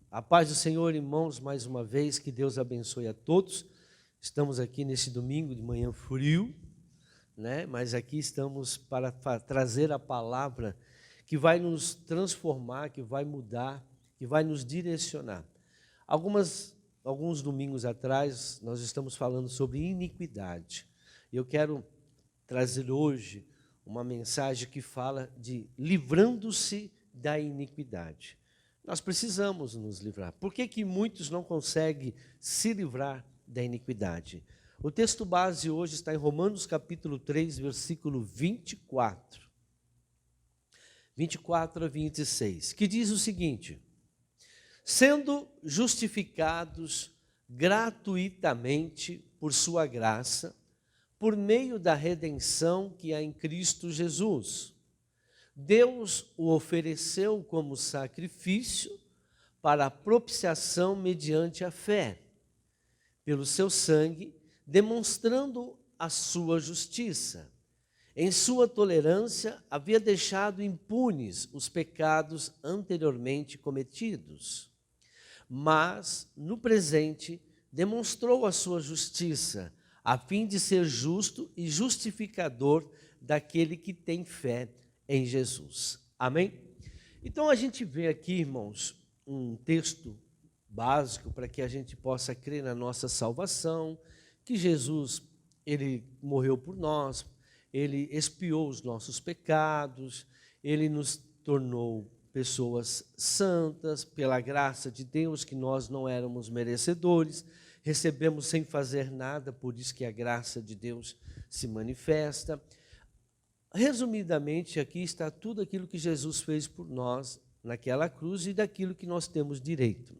A paz do Senhor, irmãos, mais uma vez, que Deus abençoe a todos. Estamos aqui nesse domingo de manhã frio, né? Mas aqui estamos para trazer a palavra que vai nos transformar, que vai mudar, que vai nos direcionar. Alguns domingos atrás, nós estamos falando sobre iniquidade. Eu quero trazer hoje uma mensagem que fala de livrando-se da iniquidade. Nós precisamos nos livrar. Por que muitos não conseguem se livrar da iniquidade? O texto base hoje está em Romanos capítulo 3, versículo 24. 24 a 26, que diz o seguinte: sendo justificados gratuitamente por sua graça, por meio da redenção que há em Cristo Jesus. Deus o ofereceu como sacrifício para a propiciação mediante a fé, pelo seu sangue, demonstrando a sua justiça. Em sua tolerância, havia deixado impunes os pecados anteriormente cometidos, mas, no presente, demonstrou a sua justiça, a fim de ser justo e justificador daquele que tem fé em Jesus. Amém? Então a gente vê aqui, irmãos, um texto básico para que a gente possa crer na nossa salvação, que Jesus, ele morreu por nós, ele expiou os nossos pecados, ele nos tornou pessoas santas, pela graça de Deus, que nós não éramos merecedores, recebemos sem fazer nada, por isso que a graça de Deus se manifesta. Resumidamente, aqui está tudo aquilo que Jesus fez por nós naquela cruz e daquilo que nós temos direito.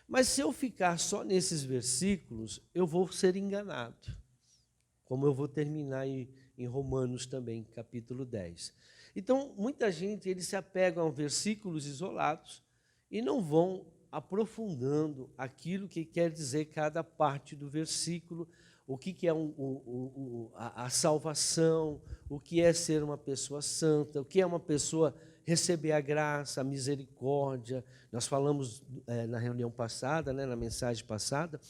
Mas se eu ficar só nesses versículos, eu vou ser enganado, como eu vou terminar em Romanos também, capítulo 10. Então, muita gente, eles se apegam a versículos isolados e não vão aprofundando aquilo que quer dizer cada parte do versículo, o que é a salvação, o que é ser uma pessoa santa, o que é uma pessoa receber a graça, a misericórdia. Nós falamos na reunião passada, né, na mensagem passada,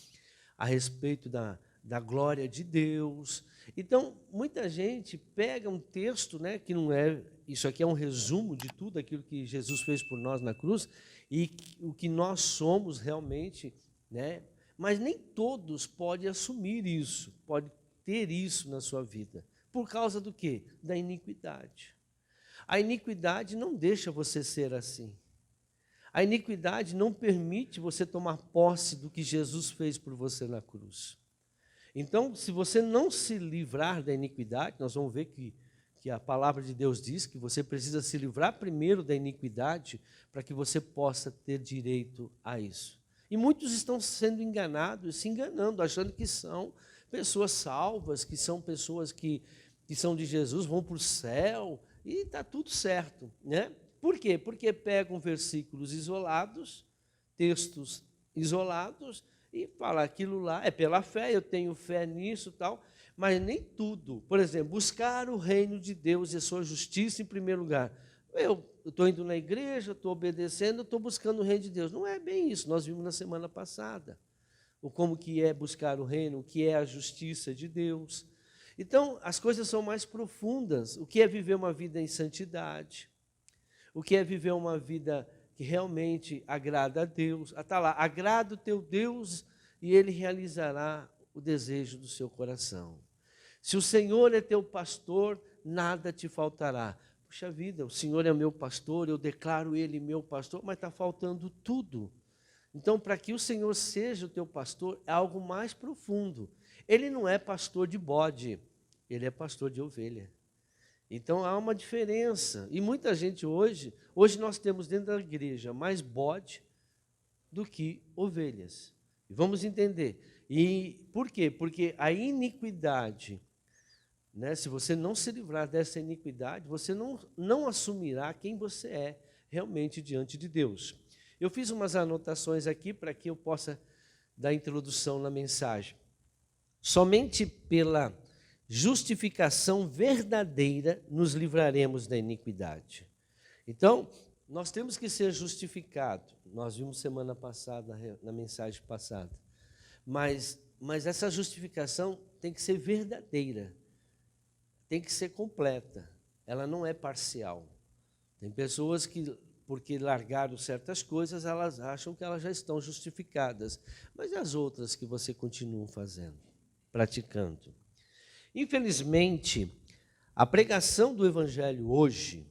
a respeito da glória de Deus. Então, muita gente pega um texto, né, que não é, isso aqui é um resumo de tudo aquilo que Jesus fez por nós na cruz, e o que nós somos realmente, né? Mas nem todos podem assumir isso, podem ter isso na sua vida. Por causa do quê? Da iniquidade. A iniquidade não deixa você ser assim. A iniquidade não permite você tomar posse do que Jesus fez por você na cruz. Então, se você não se livrar da iniquidade, nós vamos ver que a palavra de Deus diz que você precisa se livrar primeiro da iniquidade para que você possa ter direito a isso. E muitos estão sendo enganados, se enganando, achando que são pessoas salvas, que são pessoas que são de Jesus, vão para o céu, e está tudo certo, né? Por quê? Porque pegam versículos isolados, textos isolados, e falam aquilo lá, é pela fé, eu tenho fé nisso e tal, mas nem tudo. Por exemplo, buscar o reino de Deus e a sua justiça em primeiro lugar. Eu estou indo na igreja, estou obedecendo, estou buscando o reino de Deus. Não é bem isso, nós vimos na semana passada. O como que é buscar o reino, o que é a justiça de Deus. Então, as coisas são mais profundas. O que é viver uma vida em santidade? O que é viver uma vida que realmente agrada a Deus? Está lá, agrada o teu Deus e Ele realizará o desejo do seu coração. Se o Senhor é teu pastor, nada te faltará. Puxa vida, o Senhor é meu pastor, eu declaro Ele meu pastor, mas está faltando tudo. Então, para que o Senhor seja o teu pastor, é algo mais profundo. Ele não é pastor de bode, Ele é pastor de ovelha. Então, há uma diferença. E muita gente hoje nós temos dentro da igreja mais bode do que ovelhas. E vamos entender. E por quê? Porque a iniquidade, né, se você não se livrar dessa iniquidade, você não assumirá quem você é realmente diante de Deus. Eu fiz umas anotações aqui para que eu possa dar introdução na mensagem. Somente pela justificação verdadeira nos livraremos da iniquidade. Então, nós temos que ser justificados. Nós vimos semana passada, na mensagem passada. Mas essa justificação tem que ser verdadeira. Tem que ser completa. Ela não é parcial. Tem pessoas que, porque largaram certas coisas, elas acham que elas já estão justificadas. Mas e as outras que você continua fazendo, praticando? Infelizmente, a pregação do Evangelho hoje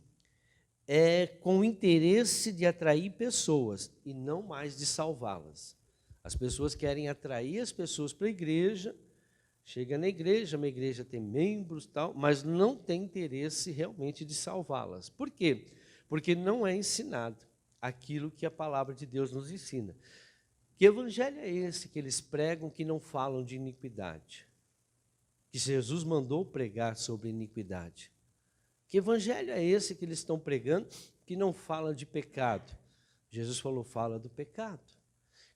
é com o interesse de atrair pessoas e não mais de salvá-las. As pessoas querem atrair as pessoas para a igreja, chega na igreja, uma igreja tem membros e tal, mas não tem interesse realmente de salvá-las. Por quê? Porque não é ensinado aquilo que a palavra de Deus nos ensina. Que evangelho é esse que eles pregam que não falam de iniquidade? Que Jesus mandou pregar sobre iniquidade. Que evangelho é esse que eles estão pregando que não fala de pecado? Jesus falou, fala do pecado.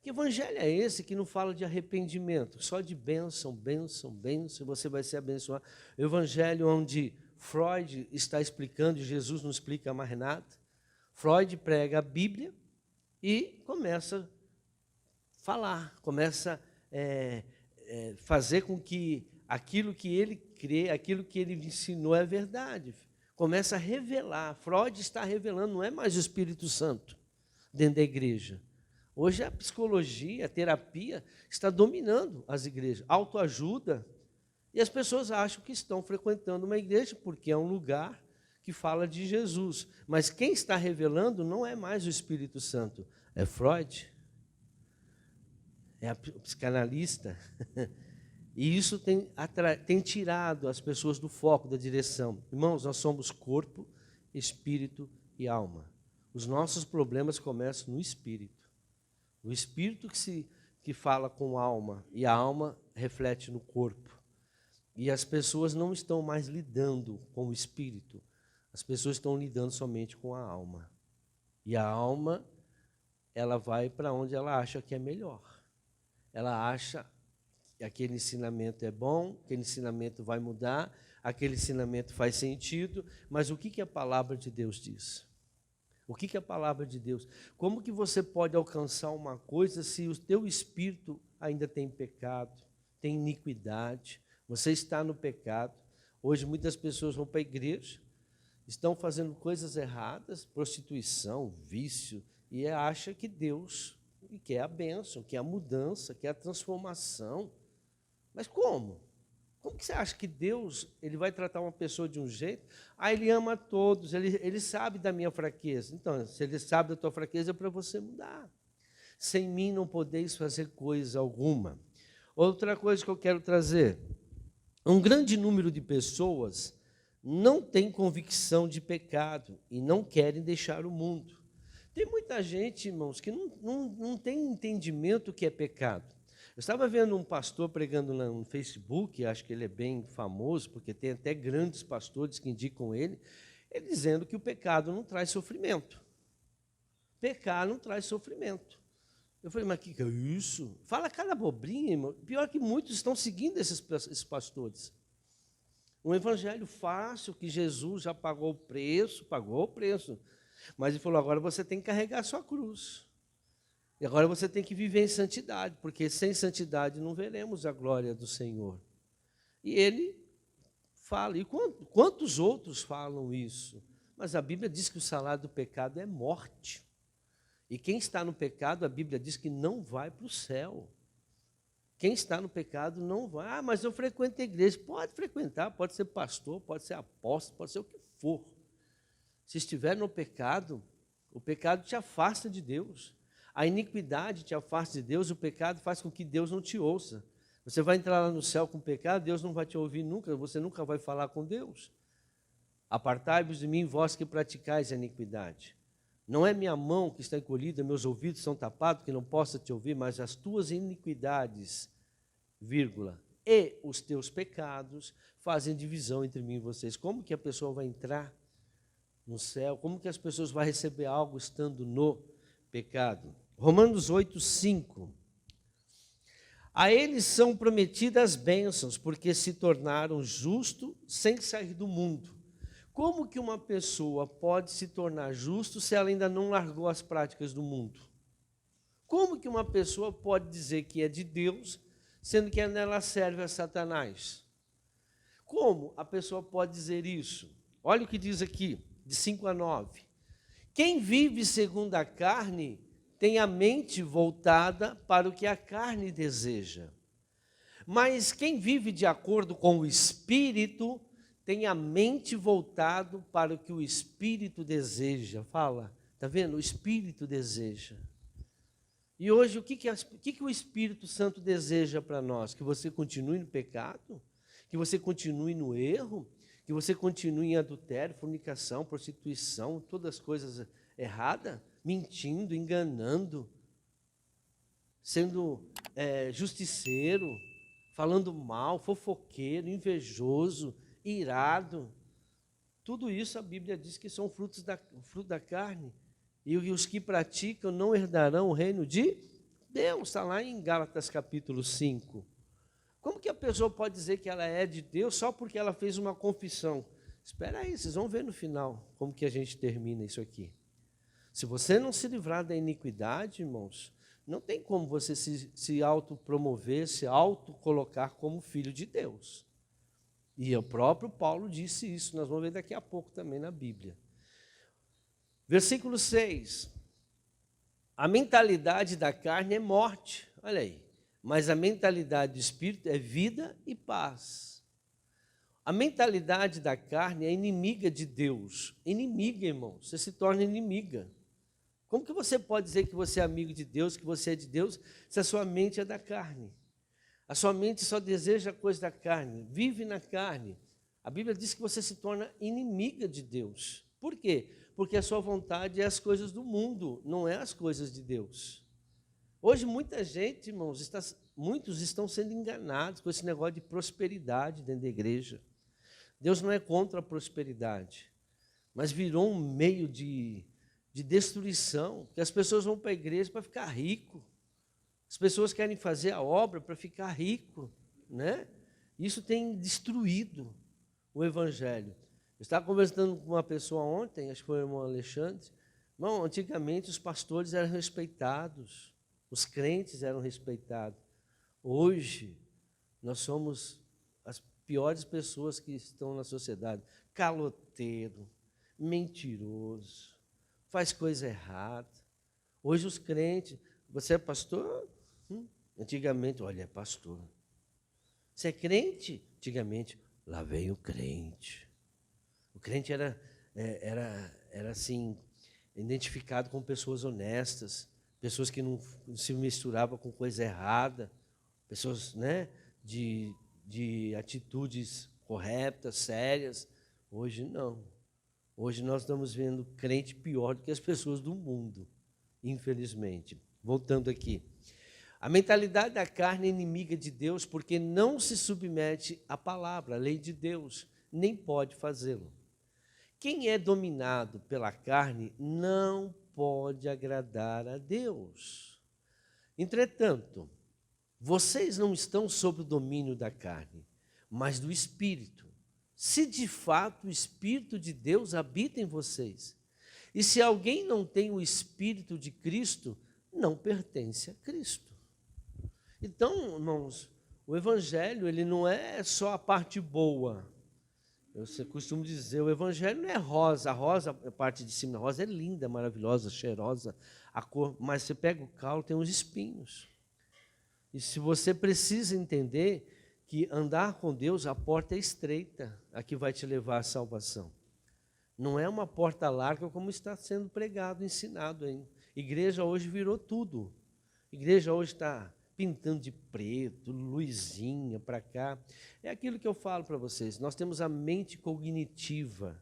Que evangelho é esse que não fala de arrependimento? Só de bênção, bênção, bênção, você vai ser abençoado. O evangelho onde Freud está explicando e Jesus não explica mais nada. Freud prega a Bíblia e começa a falar, começa a fazer com que aquilo que ele crê, aquilo que ele ensinou é verdade. Começa a revelar. Freud está revelando, não é mais o Espírito Santo dentro da igreja. Hoje a psicologia, a terapia está dominando as igrejas. Autoajuda. E as pessoas acham que estão frequentando uma igreja porque é um lugar que fala de Jesus. Mas quem está revelando não é mais o Espírito Santo, é Freud, é o psicanalista. E isso tem tirado as pessoas do foco, da direção. Irmãos, nós somos corpo, espírito e alma. Os nossos problemas começam no espírito. O espírito que fala com a alma, e a alma reflete no corpo. E as pessoas não estão mais lidando com o espírito, as pessoas estão lidando somente com a alma. E a alma, ela vai para onde ela acha que é melhor. Ela acha que aquele ensinamento é bom, aquele ensinamento vai mudar, aquele ensinamento faz sentido, mas o que a palavra de Deus diz? O que a palavra de Deus? Como que você pode alcançar uma coisa se o teu espírito ainda tem pecado, tem iniquidade, você está no pecado? Hoje muitas pessoas vão para a igreja, estão fazendo coisas erradas, prostituição, vício, e acha que Deus quer a bênção, quer a mudança, quer a transformação. Mas como? Como que você acha que Deus ele vai tratar uma pessoa de um jeito? Ele ama a todos, ele sabe da minha fraqueza. Então, se ele sabe da tua fraqueza, é para você mudar. Sem mim não podeis fazer coisa alguma. Outra coisa que eu quero trazer. Um grande número de pessoas não tem convicção de pecado e não querem deixar o mundo. Tem muita gente, irmãos, que não tem entendimento do que é pecado. Eu estava vendo um pastor pregando no Facebook, acho que ele é bem famoso, porque tem até grandes pastores que indicam ele dizendo que o pecado não traz sofrimento. Pecar não traz sofrimento. Eu falei, mas que é isso? Fala cada abobrinha, irmão. Pior que muitos estão seguindo esses pastores. Um evangelho fácil, que Jesus já pagou o preço. Mas ele falou, agora você tem que carregar a sua cruz. E agora você tem que viver em santidade, porque sem santidade não veremos a glória do Senhor. E ele fala, e quantos outros falam isso? Mas a Bíblia diz que o salário do pecado é morte. E quem está no pecado, a Bíblia diz que não vai para o céu. Quem está no pecado não vai. Mas eu frequento a igreja. Pode frequentar, pode ser pastor, pode ser apóstolo, pode ser o que for. Se estiver no pecado, o pecado te afasta de Deus. A iniquidade te afasta de Deus, o pecado faz com que Deus não te ouça. Você vai entrar lá no céu com pecado, Deus não vai te ouvir nunca, você nunca vai falar com Deus. Apartai-vos de mim, vós que praticais a iniquidade. Não é minha mão que está encolhida, meus ouvidos são tapados, que não possa te ouvir, mas as tuas iniquidades, e os teus pecados fazem divisão entre mim e vocês. Como que a pessoa vai entrar no céu? Como que as pessoas vão receber algo estando no pecado? Romanos 8:5. A eles são prometidas bênçãos, porque se tornaram justos sem sair do mundo. Como que uma pessoa pode se tornar justo se ela ainda não largou as práticas do mundo? Como que uma pessoa pode dizer que é de Deus, sendo que ela serve a Satanás? Como a pessoa pode dizer isso? Olha o que diz aqui, de 5 a 9. Quem vive segundo a carne tem a mente voltada para o que a carne deseja. Mas quem vive de acordo com o Espírito tem a mente voltado para o que o Espírito deseja. Fala, está vendo? O Espírito deseja. E hoje, o que o Espírito Santo deseja para nós? Que você continue no pecado? Que você continue no erro? Que você continue em adultério, fornicação, prostituição, todas as coisas erradas? Mentindo, enganando, sendo justiceiro, falando mal, fofoqueiro, invejoso, irado. Tudo isso a Bíblia diz que são fruto da carne. E os que praticam não herdarão o reino de Deus. Está lá em Gálatas capítulo 5. Como que a pessoa pode dizer que ela é de Deus só porque ela fez uma confissão? Espera aí, vocês vão ver no final como que a gente termina isso aqui. Se você não se livrar da iniquidade, irmãos, não tem como você se autopromover, se autocolocar como filho de Deus. E o próprio Paulo disse isso, nós vamos ver daqui a pouco também na Bíblia. Versículo 6. A mentalidade da carne é morte, olha aí. Mas a mentalidade do Espírito é vida e paz. A mentalidade da carne é inimiga de Deus. Inimiga, irmão, você se torna inimiga. Como que você pode dizer que você é amigo de Deus, que você é de Deus, se a sua mente é da carne? A sua mente só deseja a coisa da carne, vive na carne. A Bíblia diz que você se torna inimiga de Deus. Por quê? Porque a sua vontade é as coisas do mundo, não é as coisas de Deus. Hoje muita gente, irmãos, muitos estão sendo enganados com esse negócio de prosperidade dentro da igreja. Deus não é contra a prosperidade, mas virou um meio de destruição, porque as pessoas vão para a igreja para ficar rico. As pessoas querem fazer a obra para ficar rico, né? Isso tem destruído o evangelho. Eu estava conversando com uma pessoa ontem, acho que foi o irmão Alexandre. Irmão, antigamente os pastores eram respeitados, os crentes eram respeitados. Hoje, nós somos as piores pessoas que estão na sociedade. Caloteiro, mentiroso, faz coisa errada. Hoje os crentes, você é pastor? Antigamente, olha, é pastor. Você é crente? Antigamente, lá vem o crente. O crente era assim, identificado com pessoas honestas, pessoas que não se misturavam com coisa errada, pessoas, né, de atitudes corretas, sérias. Hoje não. Hoje nós estamos vendo crente pior do que as pessoas do mundo, infelizmente. Voltando aqui. A mentalidade da carne é inimiga de Deus porque não se submete à palavra, à lei de Deus, nem pode fazê-lo. Quem é dominado pela carne não pode agradar a Deus. Entretanto, vocês não estão sob o domínio da carne, mas do Espírito. Se de fato o Espírito de Deus habita em vocês. E se alguém não tem o Espírito de Cristo, não pertence a Cristo. Então, irmãos, o Evangelho ele não é só a parte boa. Eu costumo dizer, o Evangelho não é rosa. A rosa, a parte de cima da rosa é linda, maravilhosa, cheirosa, a cor, mas você pega o caule, tem uns espinhos. E se você precisa entender que andar com Deus, a porta é estreita, a que vai te levar à salvação. Não é uma porta larga como está sendo pregado, ensinado aí. Igreja hoje virou tudo. Igreja hoje está pintando de preto, luzinha para cá. É aquilo que eu falo para vocês. Nós temos a mente cognitiva.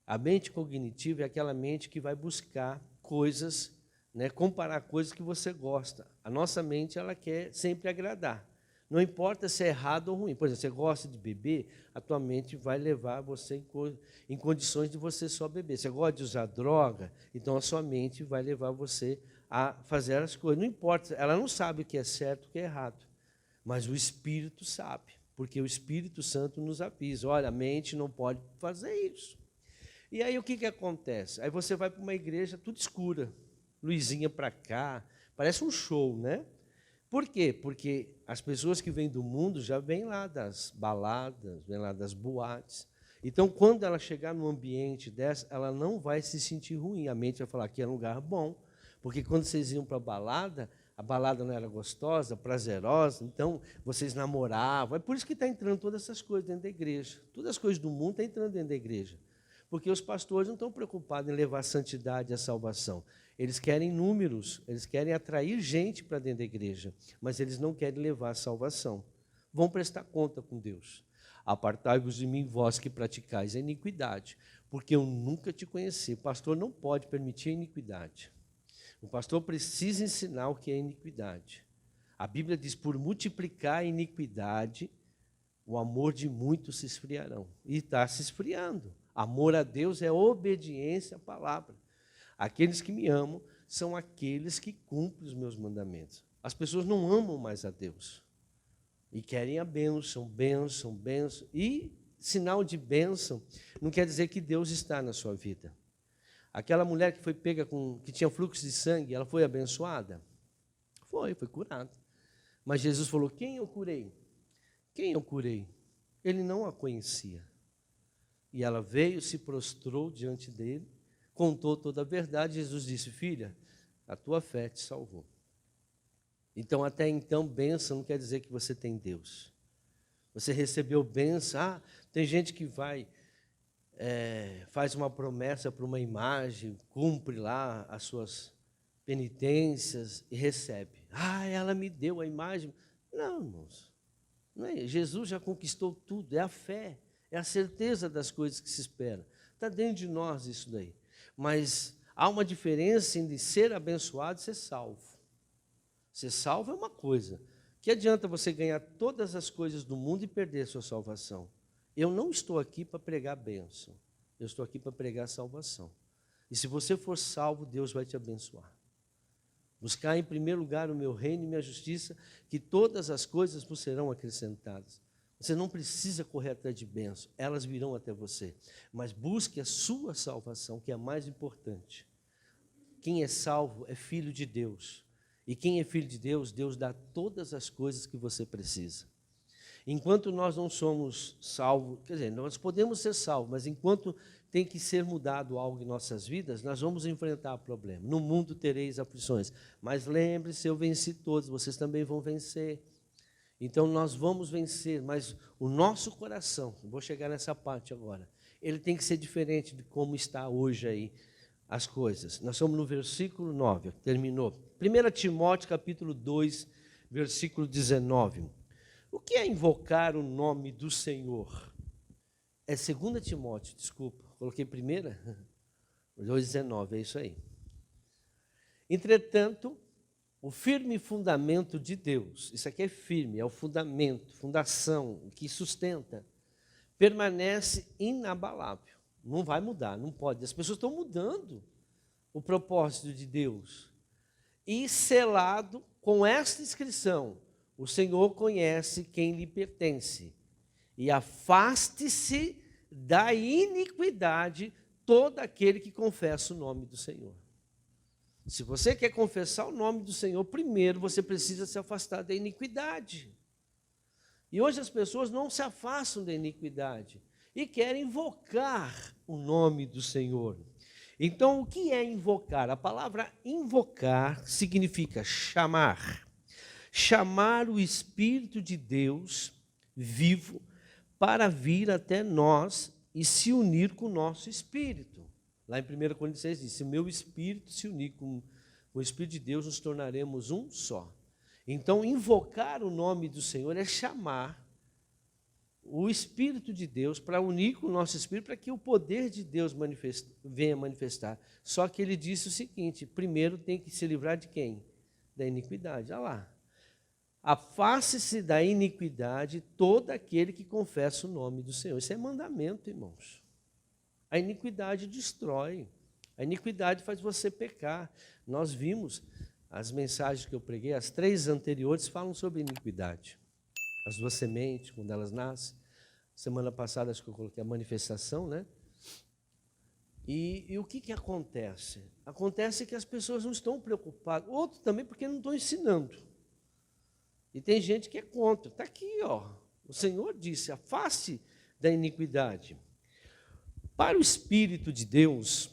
A mente cognitiva é aquela mente que vai buscar coisas, né, comparar coisas que você gosta. A nossa mente, ela quer sempre agradar. Não importa se é errado ou ruim. Por exemplo, você gosta de beber, a tua mente vai levar você em condições de você só beber. Você gosta de usar droga, então a sua mente vai levar você a fazer as coisas. Não importa, ela não sabe o que é certo e o que é errado, mas o Espírito sabe. porque o Espírito Santo nos avisa. Olha, a mente não pode fazer isso. E aí o que acontece? Aí você vai para uma igreja tudo escura, luzinha para cá, parece um show, né? Por quê? Porque as pessoas que vêm do mundo já vêm lá das baladas, vêm lá das boates. Então, quando ela chegar num ambiente dessa, ela não vai se sentir ruim. A mente vai falar que é um lugar bom. Porque quando vocês iam para a balada não era gostosa, prazerosa, então vocês namoravam. É por isso que está entrando todas essas coisas dentro da igreja. Todas as coisas do mundo estão entrando dentro da igreja. Porque os pastores não estão preocupados em levar a santidade e a salvação. Eles querem números, eles querem atrair gente para dentro da igreja, mas eles não querem levar a salvação. Vão prestar conta com Deus. Apartai-vos de mim, vós que praticais a iniquidade, porque eu nunca te conheci. O pastor não pode permitir a iniquidade. O pastor precisa ensinar o que é iniquidade. A Bíblia diz, por multiplicar a iniquidade, o amor de muitos se esfriarão. E está se esfriando. Amor a Deus é obediência à palavra. Aqueles que me amam são aqueles que cumprem os meus mandamentos. As pessoas não amam mais a Deus. E querem a bênção, bênção, bênção. E sinal de bênção não quer dizer que Deus está na sua vida. Aquela mulher que foi pega que tinha fluxo de sangue, ela foi abençoada? Foi curada. Mas Jesus falou, quem eu curei? Quem eu curei? Ele não a conhecia. E ela veio, se prostrou diante dele, contou toda a verdade. Jesus disse, filha, a tua fé te salvou. Então, até então, bênção não quer dizer que você tem Deus. Você recebeu bênção. Tem gente que faz uma promessa para uma imagem, cumpre lá as suas penitências e recebe. Ela me deu a imagem. Não, irmãos. Não é. Jesus já conquistou tudo, é a fé, é a certeza das coisas que se espera. Está dentro de nós isso daí. Mas há uma diferença entre ser abençoado e ser salvo. Ser salvo é uma coisa. Que adianta você ganhar todas as coisas do mundo e perder a sua salvação? Eu não estou aqui para pregar bênção. Eu estou aqui para pregar salvação. E se você for salvo, Deus vai te abençoar. Buscar em primeiro lugar o meu reino e minha justiça, que todas as coisas vos serão acrescentadas. Você não precisa correr atrás de bênção, elas virão até você. Mas busque a sua salvação, que é a mais importante. Quem é salvo é filho de Deus. E quem é filho de Deus, Deus dá todas as coisas que você precisa. Enquanto nós não somos salvos, quer dizer, nós podemos ser salvos, mas enquanto tem que ser mudado algo em nossas vidas, nós vamos enfrentar problema. No mundo tereis aflições, mas lembre-se, eu venci todos, vocês também vão vencer. Então nós vamos vencer, mas o nosso coração, vou chegar nessa parte agora, ele tem que ser diferente de como está hoje aí as coisas. Nós estamos no versículo 9, terminou. 1 Timóteo capítulo 2, versículo 19. O que é invocar o nome do Senhor? É 2 Timóteo, desculpa, coloquei primeira? 2,19, é isso aí. Entretanto, o firme fundamento de Deus, isso aqui é firme, é o fundamento, fundação, o que sustenta, permanece inabalável. Não vai mudar, não pode. As pessoas estão mudando o propósito de Deus. E selado com esta inscrição, o Senhor conhece quem lhe pertence. E afaste-se da iniquidade todo aquele que confessa o nome do Senhor. Se você quer confessar o nome do Senhor, primeiro você precisa se afastar da iniquidade. E hoje as pessoas não se afastam da iniquidade e querem invocar o nome do Senhor. Então, o que é invocar? A palavra invocar significa chamar. Chamar o Espírito de Deus vivo para vir até nós e se unir com o nosso espírito. Lá em 1 Coríntios 6 diz, se o meu espírito se unir com o Espírito de Deus, nos tornaremos um só. Então, invocar o nome do Senhor é chamar o Espírito de Deus para unir com o nosso espírito, para que o poder de Deus venha manifestar. Só que ele disse o seguinte, primeiro tem que se livrar de quem? Da iniquidade. Olha lá. Afaste-se da iniquidade todo aquele que confessa o nome do Senhor. Isso é mandamento, irmãos. A iniquidade destrói. A iniquidade faz você pecar. Nós vimos as mensagens que eu preguei, as 3 anteriores falam sobre iniquidade. as duas sementes, quando elas nascem. Semana passada, acho que eu coloquei a manifestação, né? E o que acontece? Acontece que as pessoas não estão preocupadas. Outro também porque não estão ensinando. E tem gente que é contra. Está aqui, ó. O Senhor disse, afaste da iniquidade. Para o Espírito de Deus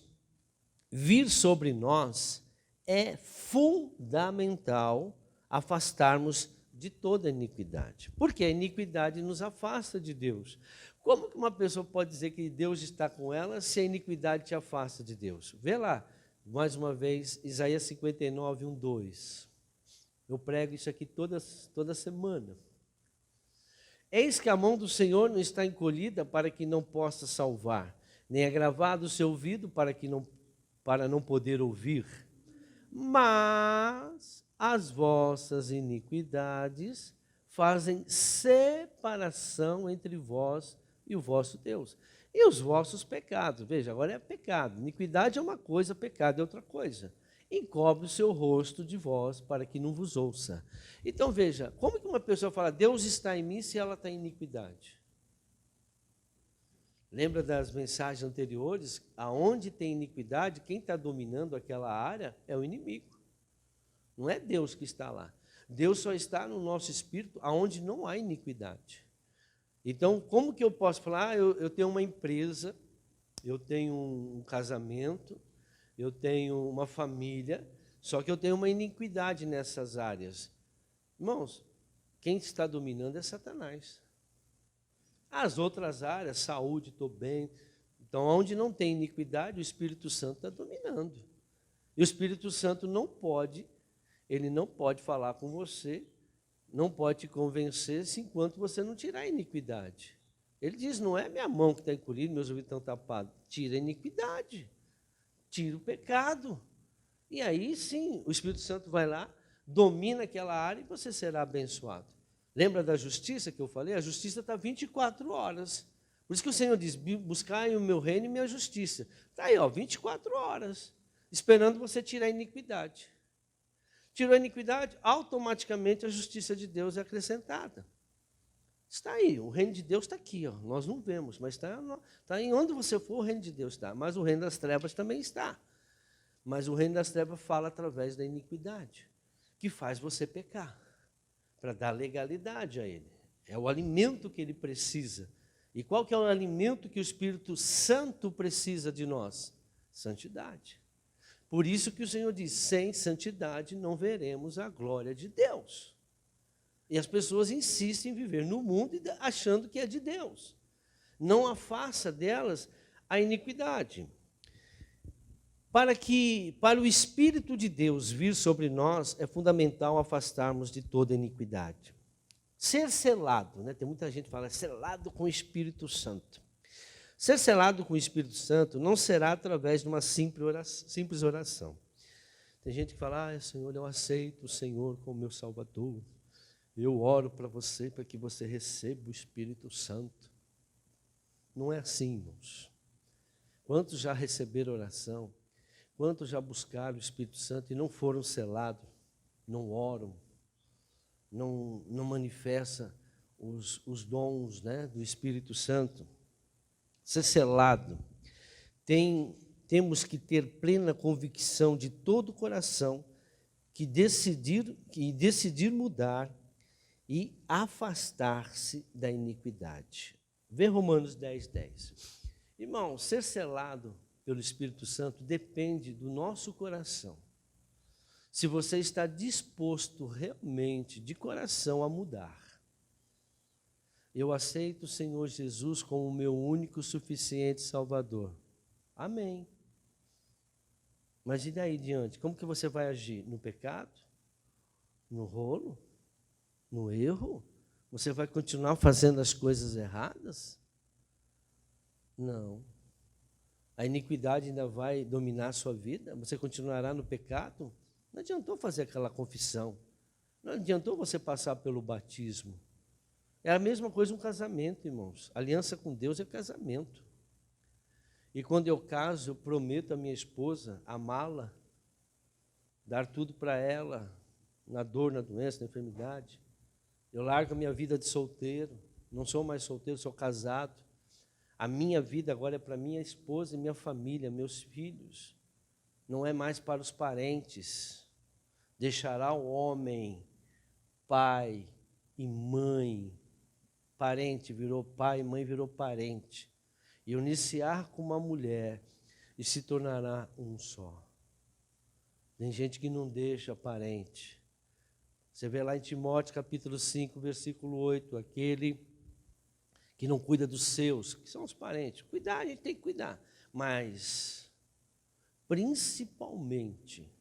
vir sobre nós, é fundamental afastarmos de toda a iniquidade. Porque a iniquidade nos afasta de Deus. Como que uma pessoa pode dizer que Deus está com ela se a iniquidade te afasta de Deus? Vê lá, mais uma vez, Isaías 59, 1, 2. Eu prego isso aqui toda semana. Eis que a mão do Senhor não está encolhida para que não possa salvar, nem agravado o seu ouvido para não poder ouvir. Mas as vossas iniquidades fazem separação entre vós e o vosso Deus. E os vossos pecados, veja, agora é pecado. Iniquidade é uma coisa, pecado é outra coisa. Encobre o seu rosto de vós para que não vos ouça. Então veja, como que uma pessoa fala, Deus está em mim se ela está em iniquidade? Lembra das mensagens anteriores? Aonde tem iniquidade, quem está dominando aquela área é o inimigo. Não é Deus que está lá. Deus só está no nosso espírito aonde não há iniquidade. Então, como que eu posso falar? Eu tenho uma empresa, eu tenho um casamento, eu tenho uma família, só que eu tenho uma iniquidade nessas áreas. Irmãos, quem está dominando é Satanás. As outras áreas, saúde, estou bem. Então, onde não tem iniquidade, o Espírito Santo está dominando. E o Espírito Santo ele não pode falar com você, não pode te convencer se enquanto você não tirar a iniquidade. Ele diz, não é minha mão que está encolhida, meus ouvidos estão tapados. Tira a iniquidade, tira o pecado. E aí sim, o Espírito Santo vai lá, domina aquela área e você será abençoado. Lembra da justiça que eu falei? A justiça está 24 horas. Por isso que o Senhor diz, buscai o meu reino e minha justiça. Está aí, ó, 24 horas, esperando você tirar a iniquidade. Tirou a iniquidade, automaticamente a justiça de Deus é acrescentada. Está aí, o reino de Deus está aqui, ó. Nós não vemos, mas está em onde você for, o reino de Deus está. Mas o reino das trevas também está. Mas o reino das trevas fala através da iniquidade, que faz você pecar, para dar legalidade a ele. É o alimento que ele precisa. E qual que é o alimento que o Espírito Santo precisa de nós? Santidade. Por isso que o Senhor diz, sem santidade não veremos a glória de Deus. E as pessoas insistem em viver no mundo achando que é de Deus. Não afasta delas a iniquidade. Para o Espírito de Deus vir sobre nós, é fundamental afastarmos de toda iniquidade. Ser selado, né? Tem muita gente que fala, selado com o Espírito Santo. Ser selado com o Espírito Santo não será através de uma simples oração. Tem gente que fala, Senhor, eu aceito o Senhor como meu Salvador. Eu oro para você, para que você receba o Espírito Santo. Não é assim, irmãos. Quantos já receberam oração? Quantos já buscaram o Espírito Santo e não foram selados? Não oram? Não manifestam os dons, né, do Espírito Santo? Ser selado. Temos que ter plena convicção de todo o coração que decidir mudar e afastar-se da iniquidade. Vê Romanos 10, 10. Irmão, ser selado pelo Espírito Santo depende do nosso coração. Se você está disposto realmente, de coração, a mudar. Eu aceito o Senhor Jesus como o meu único suficiente Salvador. Amém. Mas e daí diante? Como que você vai agir? No pecado? No rolo? No erro? Você vai continuar fazendo as coisas erradas? Não. A iniquidade ainda vai dominar a sua vida? Você continuará no pecado? Não adiantou fazer aquela confissão. Não adiantou você passar pelo batismo. É a mesma coisa um casamento, irmãos. Aliança com Deus é casamento. E quando eu caso, eu prometo à minha esposa amá-la, dar tudo para ela, na dor, na doença, na enfermidade. Eu largo a minha vida de solteiro, não sou mais solteiro, sou casado. A minha vida agora é para minha esposa e minha família, meus filhos. Não é mais para os parentes. Deixará o homem, pai e mãe. Parente virou pai, mãe virou parente. E uniciar com uma mulher e se tornará um só. Tem gente que não deixa parente. Você vê lá em Timóteo capítulo 5, versículo 8, aquele que não cuida dos seus, que são os parentes. Cuidar, a gente tem que cuidar. Mas, principalmente,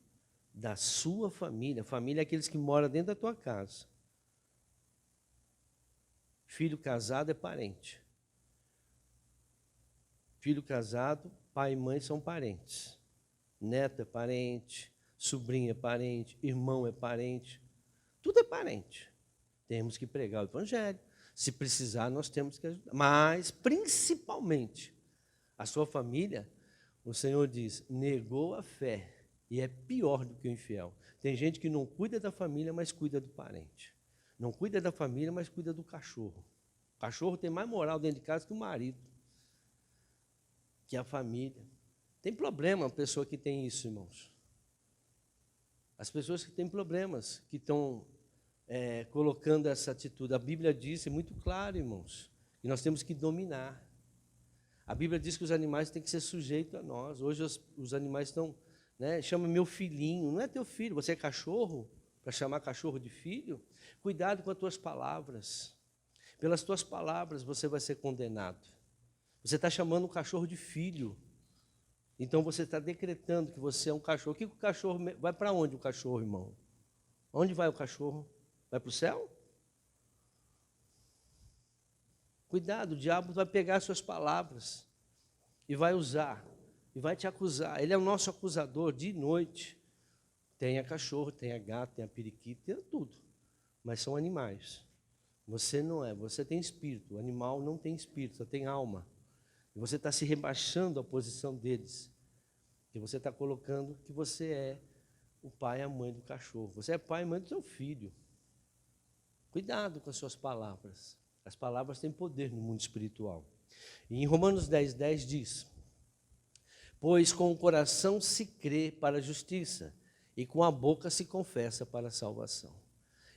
da sua família. Família é aqueles que moram dentro da tua casa. Filho casado é parente. Filho casado, pai e mãe são parentes. Neto é parente, sobrinho é parente, irmão é parente. Tudo é parente. Temos que pregar o evangelho. Se precisar, nós temos que ajudar. Mas, principalmente, a sua família, o Senhor diz, negou a fé. E é pior do que o infiel. Tem gente que não cuida da família, mas cuida do parente. Não cuida da família, mas cuida do cachorro. O cachorro tem mais moral dentro de casa que o marido, que a família. Tem problema a pessoa que tem isso, irmãos. As pessoas que têm problemas, que estão colocando essa atitude. A Bíblia diz, é muito claro, irmãos, que nós temos que dominar. A Bíblia diz que os animais têm que ser sujeitos a nós. Hoje os animais estão, chama meu filhinho. Não é teu filho, você é cachorro, para chamar cachorro de filho? Cuidado com as tuas palavras. Pelas tuas palavras você vai ser condenado. Você está chamando o cachorro de filho. Então você está decretando que você é um cachorro. O cachorro vai para onde o cachorro, irmão? Onde vai o cachorro? Vai para o céu? Cuidado, o diabo vai pegar as suas palavras e vai usar, e vai te acusar. Ele é o nosso acusador dia e noite. Tenha cachorro, tenha gato, tenha periquito, tenha tudo. Mas são animais. Você não é, você tem espírito. O animal não tem espírito, só tem alma. E você está se rebaixando à posição deles. E você está colocando que você é o pai e a mãe do cachorro. Você é pai e mãe do seu filho. Cuidado com as suas palavras. As palavras têm poder no mundo espiritual. E em Romanos 10:10 diz, pois com o coração se crê para a justiça, e com a boca se confessa para a salvação.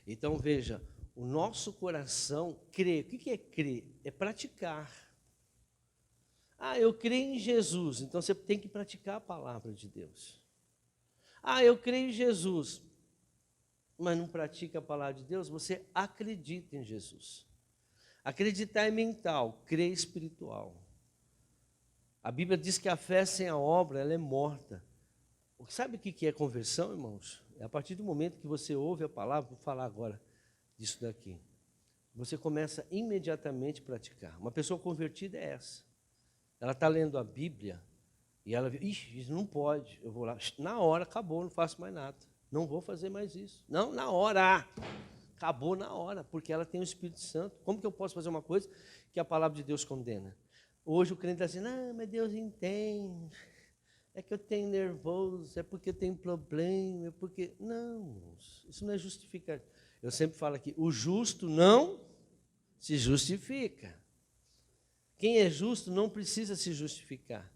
Então veja, o nosso coração crê. O que é crer? É praticar. Eu creio em Jesus, então você tem que praticar a palavra de Deus. Eu creio em Jesus, mas não pratica a palavra de Deus, você acredita em Jesus. Acreditar é mental, crer é espiritual. A Bíblia diz que a fé sem a obra, ela é morta. Sabe o que é conversão, irmãos? É a partir do momento que você ouve a palavra, vou falar agora disso daqui. Você começa imediatamente a praticar. Uma pessoa convertida é essa. Ela está lendo a Bíblia e ela vê, isso não pode, eu vou lá, na hora, acabou, não faço mais nada. Não vou fazer mais isso. Não, na hora. Acabou na hora, porque ela tem o Espírito Santo. Como que eu posso fazer uma coisa que a palavra de Deus condena? Hoje o crente está dizendo, mas Deus entende. É que eu tenho nervoso, é porque eu tenho problema, é porque... Não, isso não é justificado. Eu sempre falo aqui, o justo não se justifica. Quem é justo não precisa se justificar.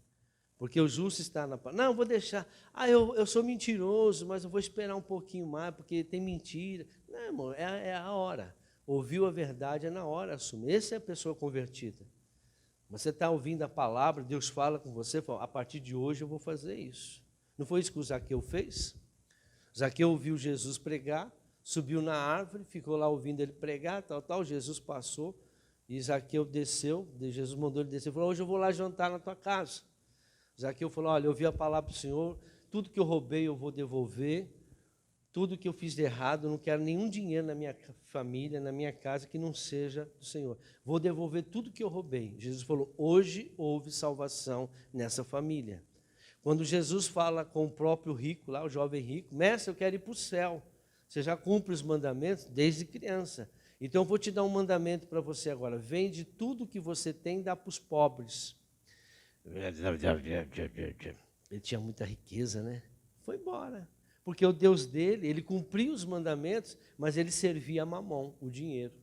Porque o justo está na palavra. Não, vou deixar. Eu sou mentiroso, mas eu vou esperar um pouquinho mais, porque tem mentira. Não, irmão, é a hora. Ouviu a verdade, é na hora, assume. Essa é a pessoa convertida. Você está ouvindo a palavra, Deus fala com você, fala, a partir de hoje eu vou fazer isso. Não foi isso que o Zaqueu fez? Zaqueu ouviu Jesus pregar, subiu na árvore, ficou lá ouvindo ele pregar, tal, Jesus passou, e Zaqueu desceu, Jesus mandou ele descer, falou, hoje eu vou lá jantar na tua casa. Zaqueu falou, olha, eu ouvi a palavra do Senhor, tudo que eu roubei eu vou devolver, tudo que eu fiz de errado, eu não quero nenhum dinheiro na minha família, na minha casa, que não seja do Senhor. Vou devolver tudo que eu roubei. Jesus falou, hoje houve salvação nessa família. Quando Jesus fala com o próprio rico, lá o jovem rico, mestre, eu quero ir para o céu. Você já cumpre os mandamentos desde criança. Então eu vou te dar um mandamento para você agora. Vende tudo que você tem e dá para os pobres. Ele tinha muita riqueza, né? Foi embora. Porque o Deus dele, ele cumpria os mandamentos, mas ele servia a Mamon, o dinheiro.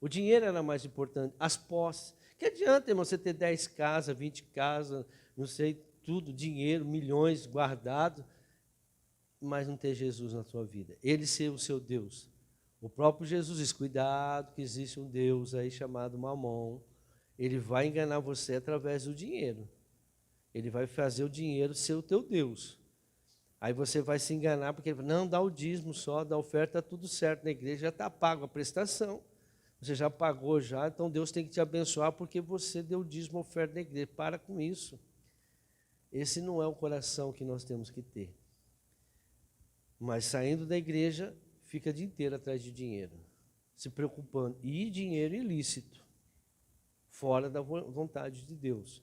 O dinheiro era mais importante, as posses. Que adianta, irmão, você ter 10 casas, 20 casas, não sei, tudo, dinheiro, milhões guardados, mas não ter Jesus na sua vida. Ele ser o seu Deus. O próprio Jesus diz, cuidado que existe um Deus aí chamado Mamon. Ele vai enganar você através do dinheiro. Ele vai fazer o dinheiro ser o teu Deus. Aí você vai se enganar, porque ele fala, não, dá o dízimo só, dá a oferta, está tudo certo na igreja, já está pago a prestação. Você já pagou já, então Deus tem que te abençoar porque você deu o dízimo, a oferta na igreja. Para com isso. Esse não é o coração que nós temos que ter. Mas saindo da igreja, fica o dia inteiro atrás de dinheiro, se preocupando. E dinheiro ilícito, fora da vontade de Deus.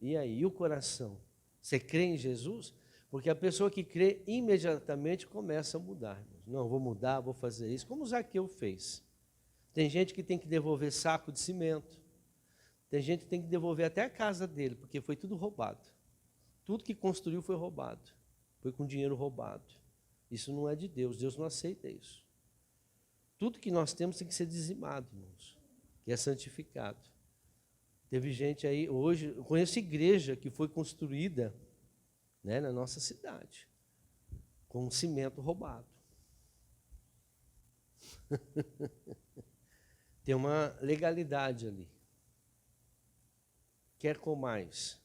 E aí, e o coração? Você crê em Jesus? Porque a pessoa que crê imediatamente começa a mudar. Não, vou mudar, vou fazer isso, como o Zaqueu fez. Tem gente que tem que devolver saco de cimento. Tem gente que tem que devolver até a casa dele, porque foi tudo roubado. Tudo que construiu foi roubado. Foi com dinheiro roubado. Isso não é de Deus. Deus não aceita isso. Tudo que nós temos tem que ser dizimado, irmãos, que é santificado. Teve gente aí, hoje, eu conheço igreja que foi construída, né, na nossa cidade, com cimento roubado. Tem uma legalidade ali. Quer comais,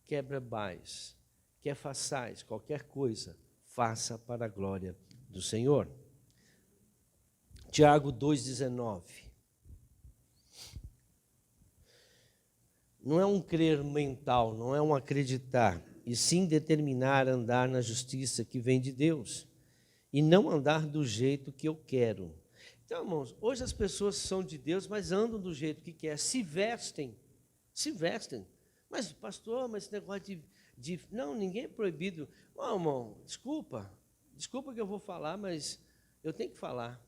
quer bebais, quer façais, qualquer coisa, faça para a glória do Senhor. Tiago 2,19. Não é um crer mental, não é um acreditar, e sim determinar andar na justiça que vem de Deus, e não andar do jeito que eu quero. Então, irmãos, hoje as pessoas são de Deus, mas andam do jeito que quer, se vestem. Mas, pastor, mas esse negócio de... Não, ninguém é proibido. Não, irmão, desculpa que eu vou falar, mas eu tenho que falar.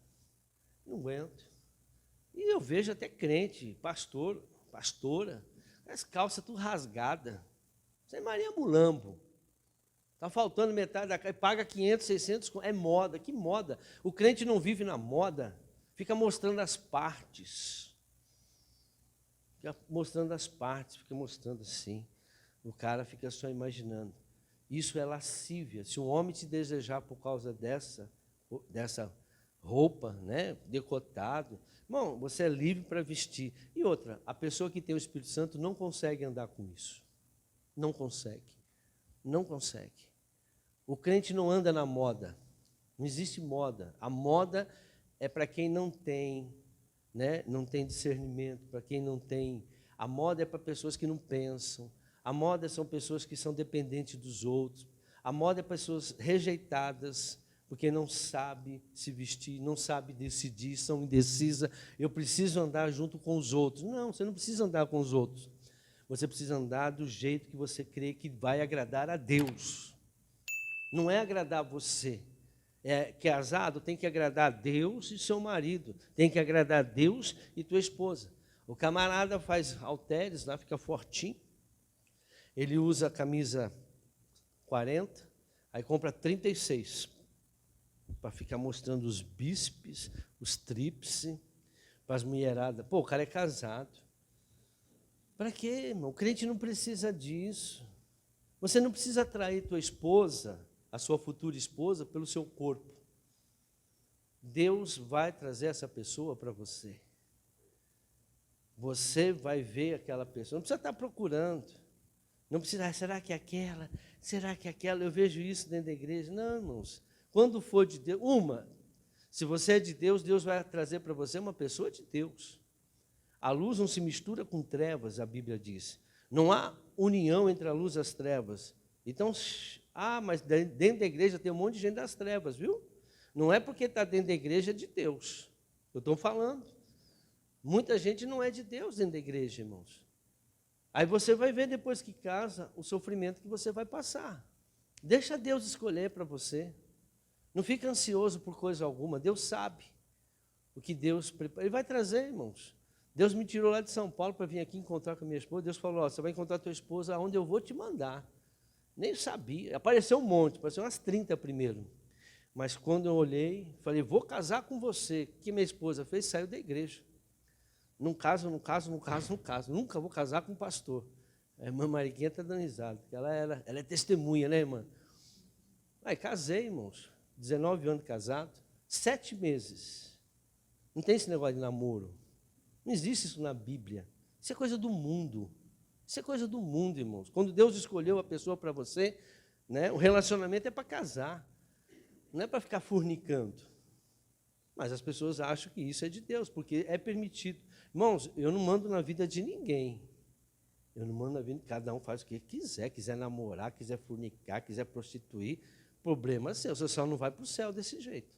Não aguento. E eu vejo até crente, pastora, as calças tudo rasgadas. Isso é Maria Mulambo. Está faltando metade da casa, paga 500, 600, é moda. Que moda? O crente não vive na moda, fica mostrando as partes. Fica mostrando as partes, fica mostrando assim. O cara fica só imaginando. Isso é lascívia. Se um homem te desejar por causa dessa roupa, né, decotado, irmão, você é livre para vestir. E outra, a pessoa que tem o Espírito Santo não consegue andar com isso. Não consegue. Não consegue. O crente não anda na moda. Não existe moda. A moda é para quem não tem, né, não tem discernimento, para quem não tem. A moda é para pessoas que não pensam. A moda são pessoas que são dependentes dos outros. A moda é pessoas rejeitadas, porque não sabe se vestir, não sabe decidir, são indecisas. Eu preciso andar junto com os outros. Não, você não precisa andar com os outros. Você precisa andar do jeito que você crê que vai agradar a Deus. Não é agradar você. Casado tem que agradar a Deus e seu marido. Tem que agradar a Deus e tua esposa. O camarada faz halteres lá, fica fortinho. Ele usa a camisa 40, aí compra 36. Para ficar mostrando os bíceps, os tríceps, para as mulheradas. Pô, o cara é casado. Para quê, irmão? O crente não precisa disso. Você não precisa atrair tua esposa, a sua futura esposa, pelo seu corpo. Deus vai trazer essa pessoa para você. Você vai ver aquela pessoa. Não precisa estar procurando. Não precisa, será que é aquela? Será que é aquela? Eu vejo isso dentro da igreja. Não, irmãos. Quando for de Deus, se você é de Deus, Deus vai trazer para você uma pessoa de Deus. A luz não se mistura com trevas, a Bíblia diz. Não há união entre a luz e as trevas. Então, mas dentro da igreja tem um monte de gente das trevas, viu? Não é porque está dentro da igreja de Deus. Eu estou falando. Muita gente não é de Deus dentro da igreja, irmãos. Aí você vai ver depois que casa o sofrimento que você vai passar. Deixa Deus escolher para você. Não fica ansioso por coisa alguma. Deus sabe o que Deus prepara. Ele vai trazer, irmãos. Deus me tirou lá de São Paulo para vir aqui encontrar com a minha esposa. Deus falou, você vai encontrar a tua esposa onde eu vou te mandar. Nem sabia. Apareceu um monte, apareceu umas 30 primeiro. Mas quando eu olhei, falei, vou casar com você. O que minha esposa fez? Saiu da igreja. Não caso, não caso, não caso, não caso. Nunca vou casar com um pastor. A irmã Mariquinha está dando risada, porque ela é testemunha, né, irmã? Aí casei, irmãos. 19 anos casado, 7 meses. Não tem esse negócio de namoro. Não existe isso na Bíblia. Isso é coisa do mundo. Isso é coisa do mundo, irmãos. Quando Deus escolheu a pessoa para você, né, o relacionamento é para casar. Não é para ficar fornicando. Mas as pessoas acham que isso é de Deus, porque é permitido. Irmãos, eu não mando na vida de ninguém. Eu não mando na vida, cada um faz o que quiser namorar, quiser fornicar, quiser prostituir. Problema seu, você só não vai para o céu desse jeito.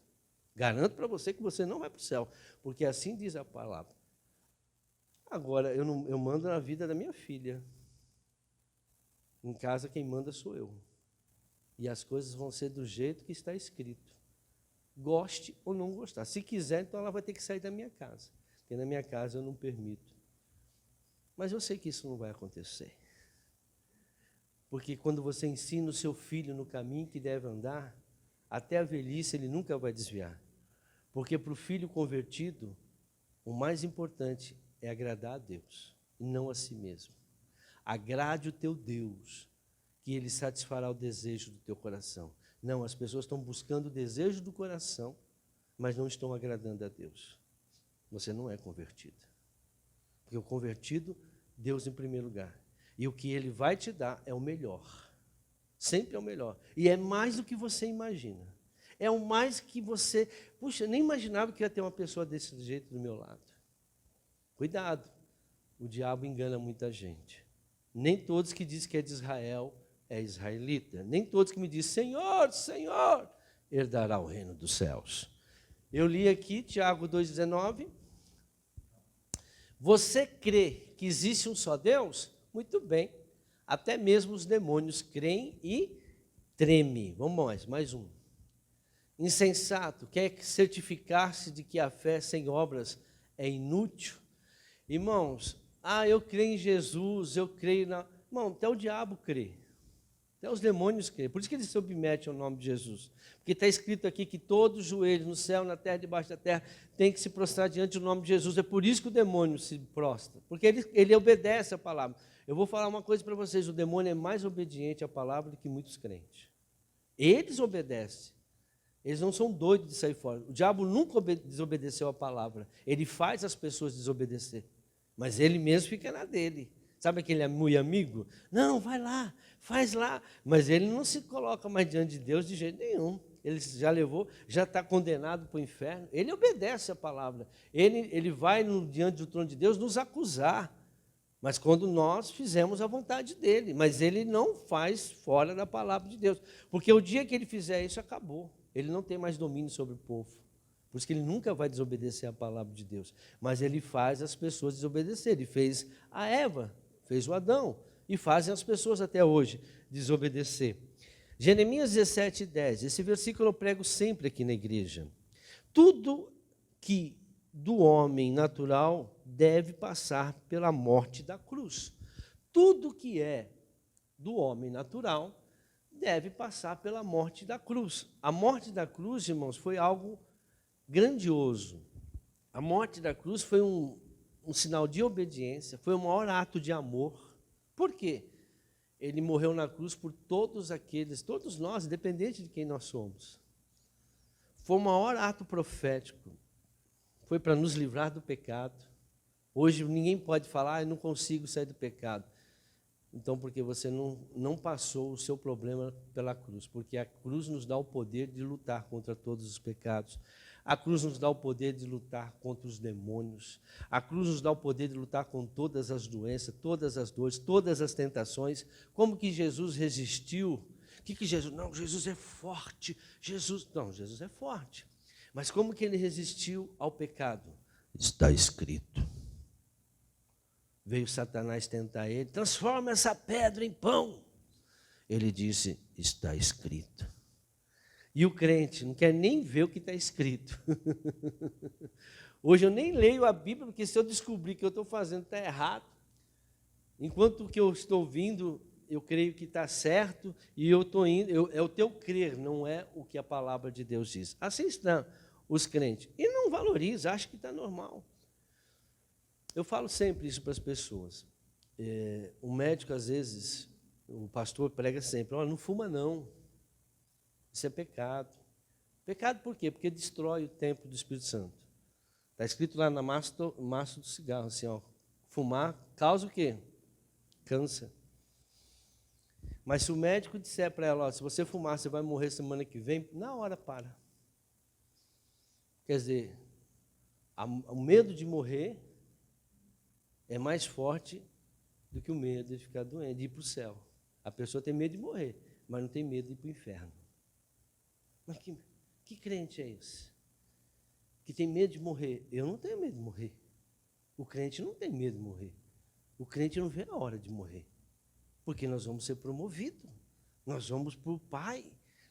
Garanto para você que você não vai para o céu, porque assim diz a palavra. Agora, eu mando na vida da minha filha. Em casa quem manda sou eu. E as coisas vão ser do jeito que está escrito. Goste ou não gostar. Se quiser, então ela vai ter que sair da minha casa. Porque na minha casa eu não permito. Mas eu sei que isso não vai acontecer. Porque quando você ensina o seu filho no caminho que deve andar, até a velhice ele nunca vai desviar. Porque para o filho convertido, o mais importante é agradar a Deus, e não a si mesmo. Agrade o teu Deus, que Ele satisfará o desejo do teu coração. Não, as pessoas estão buscando o desejo do coração, mas não estão agradando a Deus. Você não é convertido. Porque o convertido, Deus em primeiro lugar. E o que Ele vai te dar é o melhor. Sempre é o melhor. E é mais do que você imagina. É o mais que você... Puxa, nem imaginava que ia ter uma pessoa desse jeito do meu lado. Cuidado. O diabo engana muita gente. Nem todos que dizem que é de Israel é israelita. Nem todos que me dizem, Senhor, Senhor, herdará o reino dos céus. Eu li aqui, Tiago 2,19. Você crê que existe um só Deus? Muito bem. Até mesmo os demônios creem e tremem. Vamos mais um. Insensato, quer certificar-se de que a fé sem obras é inútil? Irmãos, eu creio em Jesus, eu creio na... Irmão, até o diabo crê. Até os demônios creem. Por isso que eles se submetem ao nome de Jesus. Porque está escrito aqui que todo joelho no céu, na terra, debaixo da terra, tem que se prostrar diante do nome de Jesus. É por isso que o demônio se prostra. Porque ele obedece a palavra. Eu vou falar uma coisa para vocês. O demônio é mais obediente à palavra do que muitos crentes. Eles obedecem. Eles não são doidos de sair fora. O diabo nunca desobedeceu a palavra. Ele faz as pessoas desobedecer. Mas ele mesmo fica na dele. Sabe aquele muito amigo? Não, vai lá, faz lá. Mas ele não se coloca mais diante de Deus de jeito nenhum. Ele já levou, já está condenado para o inferno. Ele obedece a palavra. Ele vai diante do trono de Deus nos acusar. Mas quando nós fizemos a vontade dele. Mas ele não faz fora da palavra de Deus. Porque o dia que ele fizer isso, acabou. Ele não tem mais domínio sobre o povo. Por isso que ele nunca vai desobedecer a palavra de Deus. Mas ele faz as pessoas desobedecer. Ele fez a Eva, fez o Adão. E fazem as pessoas até hoje desobedecer. Jeremias 17:10. Esse versículo eu prego sempre aqui na igreja. Tudo que do homem natural deve passar pela morte da cruz. Tudo que é do homem natural deve passar pela morte da cruz. A morte da cruz, irmãos, foi algo grandioso. A morte da cruz foi um sinal de obediência, foi o maior ato de amor. Por quê? Ele morreu na cruz por todos nós, independente de quem nós somos. Foi o maior ato profético. Foi para nos livrar do pecado. Hoje ninguém pode falar, eu não consigo sair do pecado. Então, porque você não passou o seu problema pela cruz, porque a cruz nos dá o poder de lutar contra todos os pecados. A cruz nos dá o poder de lutar contra os demônios. A cruz nos dá o poder de lutar com todas as doenças, todas as dores, todas as tentações. Como que Jesus resistiu? O que Jesus... Não, Jesus é forte. Jesus é forte. Mas como que ele resistiu ao pecado? Está escrito. Veio Satanás tentar ele, transforma essa pedra em pão. Ele disse, está escrito. E o crente não quer nem ver o que está escrito. Hoje eu nem leio a Bíblia, porque se eu descobrir que eu estou fazendo está errado, enquanto o que eu estou ouvindo eu creio que está certo e eu estou indo, é o teu crer, não é o que a palavra de Deus diz. Assim estão os crentes. E não valoriza, acha que está normal. Eu falo sempre isso para as pessoas. O médico, às vezes, o pastor prega sempre, olha, não fuma não, isso é pecado. Pecado por quê? Porque destrói o templo do Espírito Santo. Está escrito lá na massa do cigarro, assim, ó, fumar causa o quê? Câncer. Mas se o médico disser para ela, ó, se você fumar, você vai morrer semana que vem, na hora para. Quer dizer, o medo de morrer é mais forte do que o medo de ficar doente, de ir para o céu. A pessoa tem medo de morrer, mas não tem medo de ir para o inferno. Mas que crente é esse? Que tem medo de morrer? Eu não tenho medo de morrer. O crente não tem medo de morrer. O crente não vê a hora de morrer. Porque nós vamos ser promovidos. Nós vamos para o Pai.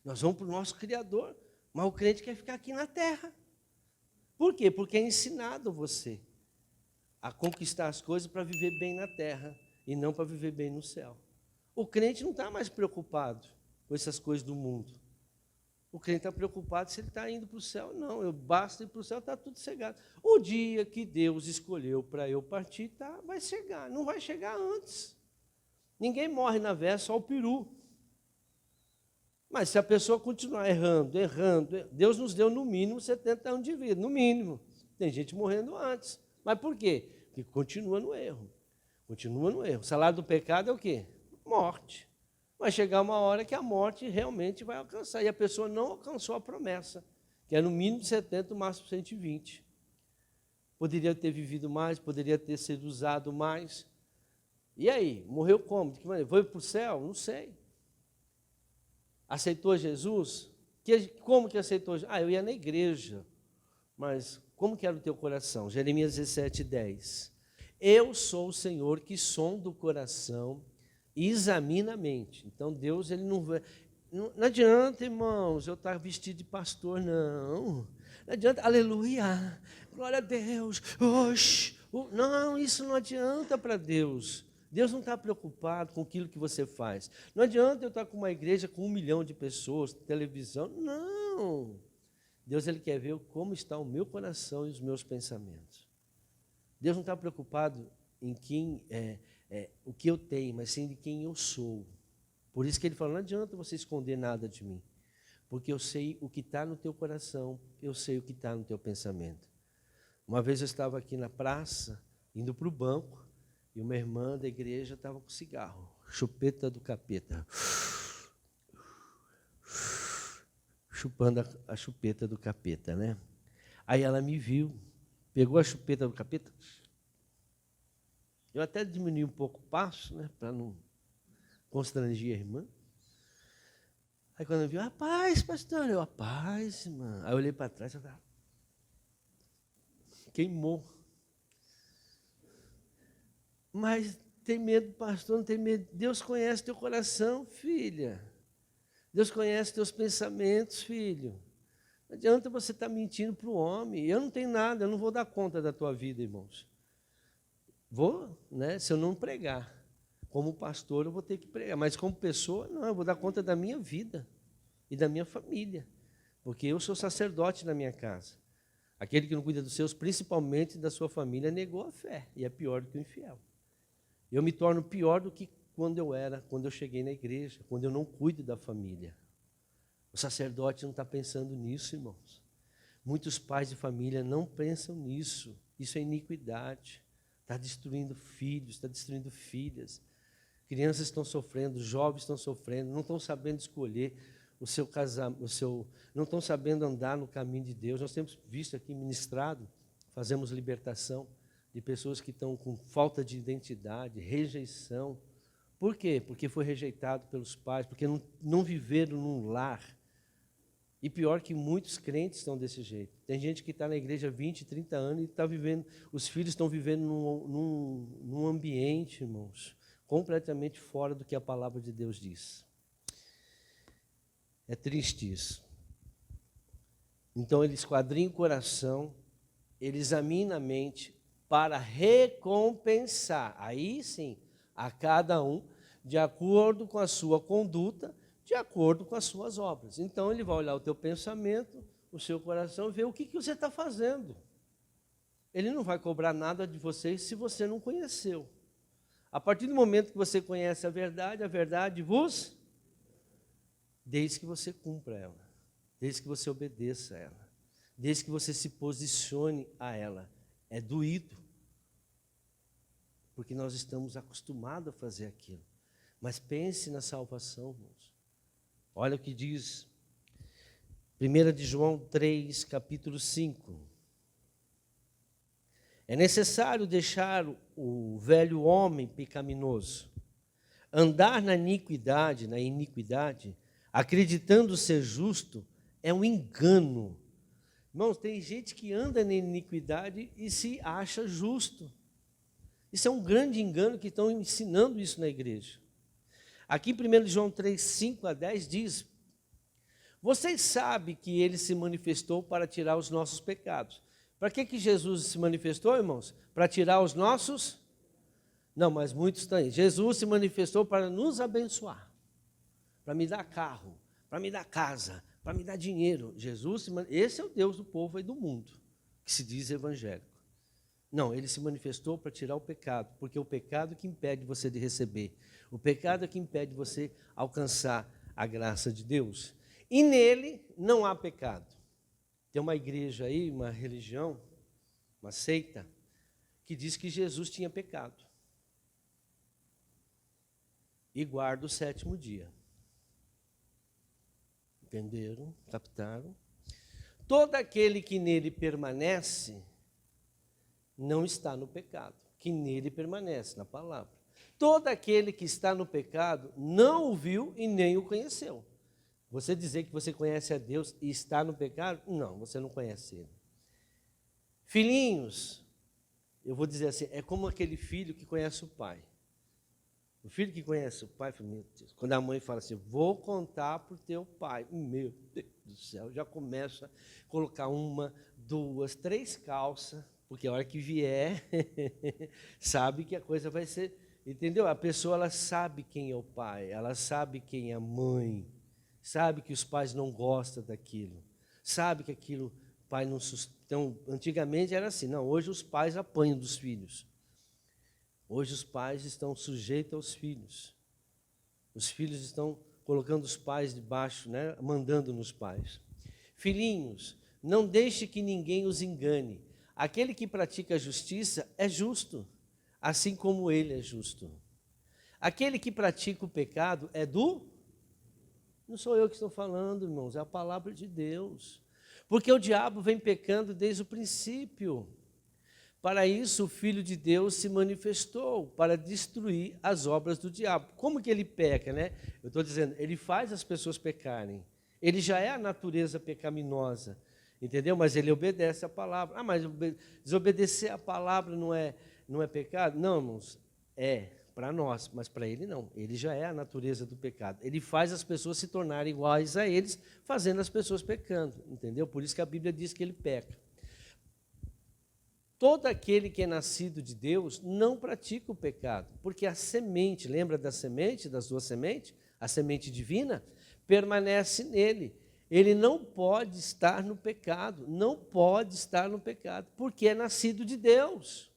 Nós vamos para o nosso Criador. Mas o crente quer ficar aqui na terra. Por quê? Porque é ensinado você a conquistar as coisas para viver bem na terra e não para viver bem no céu. O crente não está mais preocupado com essas coisas do mundo. O crente está preocupado se ele está indo para o céu. Não, eu basta ir para o céu, está tudo cegado. O dia que Deus escolheu para eu partir, tá, vai chegar. Não vai chegar antes. Ninguém morre na véia, só o peru. Mas se a pessoa continuar errando, Deus nos deu no mínimo 70 anos de vida, no mínimo. Tem gente morrendo antes. Mas por quê? Porque continua no erro. Continua no erro. O salário do pecado é o quê? Morte. Vai chegar uma hora que a morte realmente vai alcançar. E a pessoa não alcançou a promessa, que é no mínimo 70, no máximo 120. Poderia ter vivido mais, poderia ter sido usado mais. E aí? Morreu como? De que maneira? Foi para o céu? Não sei. Aceitou Jesus? Como que aceitou Jesus? Eu ia na igreja. Mas como que era o teu coração? Jeremias 17, 10. Eu sou o Senhor que sonda o coração e examina a mente. Então, Deus, ele não vai... Não adianta, irmãos, eu estar vestido de pastor, não. Não adianta, aleluia, glória a Deus. Oxi. Não, isso não adianta para Deus. Deus não está preocupado com aquilo que você faz. Não adianta eu estar com uma igreja com 1 milhão de pessoas, televisão. Não. Deus, ele quer ver como está o meu coração e os meus pensamentos. Deus não está preocupado em quem o que eu tenho, mas sim de quem eu sou. Por isso que ele fala, não adianta você esconder nada de mim, porque eu sei o que está no teu coração, eu sei o que está no teu pensamento. Uma vez eu estava aqui na praça, indo para o banco, e uma irmã da igreja estava com cigarro, chupeta do capeta, chupando a chupeta do capeta, né? Aí ela me viu, pegou a chupeta do capeta. Eu até diminui um pouco o passo, né, para não constranger a irmã. Aí quando eu vi, rapaz, pastor, eu, rapaz, irmã. Aí eu olhei para trás, queimou. Mas tem medo, pastor, não tem medo. Deus conhece teu coração, filha. Deus conhece teus pensamentos, filho. Não adianta você estar mentindo para o homem. Eu não tenho nada, eu não vou dar conta da tua vida, irmãos. Vou, né? Se eu não pregar. Como pastor, eu vou ter que pregar. Mas como pessoa, não, eu vou dar conta da minha vida e da minha família. Porque eu sou sacerdote na minha casa. Aquele que não cuida dos seus, principalmente da sua família, negou a fé. E é pior do que o infiel. Eu me torno pior do que quando eu cheguei na igreja, quando eu não cuido da família. O sacerdote não está pensando nisso, irmãos. Muitos pais de família não pensam nisso. Isso é iniquidade. Está destruindo filhos, está destruindo filhas. Crianças estão sofrendo, jovens estão sofrendo, não estão sabendo escolher o seu casamento, não estão sabendo andar no caminho de Deus. Nós temos visto aqui ministrado, fazemos libertação de pessoas que estão com falta de identidade, rejeição. Por quê? Porque foi rejeitado pelos pais, porque não viveram num lar. E pior que muitos crentes estão desse jeito. Tem gente que está na igreja há 20, 30 anos e está vivendo, os filhos estão vivendo num ambiente, irmãos, completamente fora do que a palavra de Deus diz. É triste isso. Então ele esquadrinha o coração, ele examina a mente para recompensar, aí sim, a cada um de acordo com a sua conduta, de acordo com as suas obras. Então, ele vai olhar o teu pensamento, o seu coração, e ver o que você está fazendo. Ele não vai cobrar nada de você se você não conheceu. A partir do momento que você conhece a verdade vos, desde que você cumpra ela, desde que você obedeça a ela, desde que você se posicione a ela. É doído, porque nós estamos acostumados a fazer aquilo. Mas pense na salvação, irmãos. Olha o que diz 1 de João 3, capítulo 5. É necessário deixar o velho homem pecaminoso, andar na iniquidade, acreditando ser justo, é um engano. Irmãos, tem gente que anda na iniquidade e se acha justo. Isso é um grande engano que estão ensinando isso na igreja. Aqui em 1 João 3, 5 a 10 diz: vocês sabem que ele se manifestou para tirar os nossos pecados. Para que Jesus se manifestou, irmãos? Para tirar os nossos? Não, mas muitos têm. Jesus se manifestou para nos abençoar, para me dar carro, para me dar casa, para me dar dinheiro. Esse é o Deus do povo e do mundo, que se diz evangélico. Não, ele se manifestou para tirar o pecado, porque é o pecado que impede você de receber. O pecado é que impede você alcançar a graça de Deus. E nele não há pecado. Tem uma igreja aí, uma religião, uma seita, que diz que Jesus tinha pecado. E guarda o 7º dia. Entenderam? Captaram? Todo aquele que nele permanece não está no pecado, que nele permanece, na palavra. Todo aquele que está no pecado não o viu e nem o conheceu. Você dizer que você conhece a Deus e está no pecado? Não, você não conhece Ele. Filhinhos, eu vou dizer assim, é como aquele filho que conhece o pai. O filho que conhece o pai, meu Deus, quando a mãe fala assim, vou contar para o teu pai, meu Deus do céu, já começa a colocar 1, 2, 3 calças, porque a hora que vier, sabe que a coisa vai ser, entendeu? A pessoa, ela sabe quem é o pai, ela sabe quem é a mãe, sabe que os pais não gostam daquilo, sabe que aquilo o pai não sustenta. Então, antigamente era assim, não, hoje os pais apanham dos filhos. Hoje os pais estão sujeitos aos filhos. Os filhos estão colocando os pais debaixo, né, mandando nos pais. Filhinhos, não deixe que ninguém os engane. Aquele que pratica a justiça é justo, assim como ele é justo. Aquele que pratica o pecado é do... Não sou eu que estou falando, irmãos, é a palavra de Deus. Porque o diabo vem pecando desde o princípio. Para isso, o Filho de Deus se manifestou, para destruir as obras do diabo. Como que ele peca, né? Eu estou dizendo, ele faz as pessoas pecarem. Ele já é a natureza pecaminosa, entendeu? Mas ele obedece a palavra. Ah, mas desobedecer a palavra não é pecado? Não, irmãos, é para nós, mas para ele não. Ele já é a natureza do pecado. Ele faz as pessoas se tornarem iguais a eles, fazendo as pessoas pecando, entendeu? Por isso que a Bíblia diz que ele peca. Todo aquele que é nascido de Deus não pratica o pecado, porque a semente, lembra da semente, das 2 sementes? A semente divina permanece nele. Ele não pode estar no pecado, não pode estar no pecado, porque é nascido de Deus.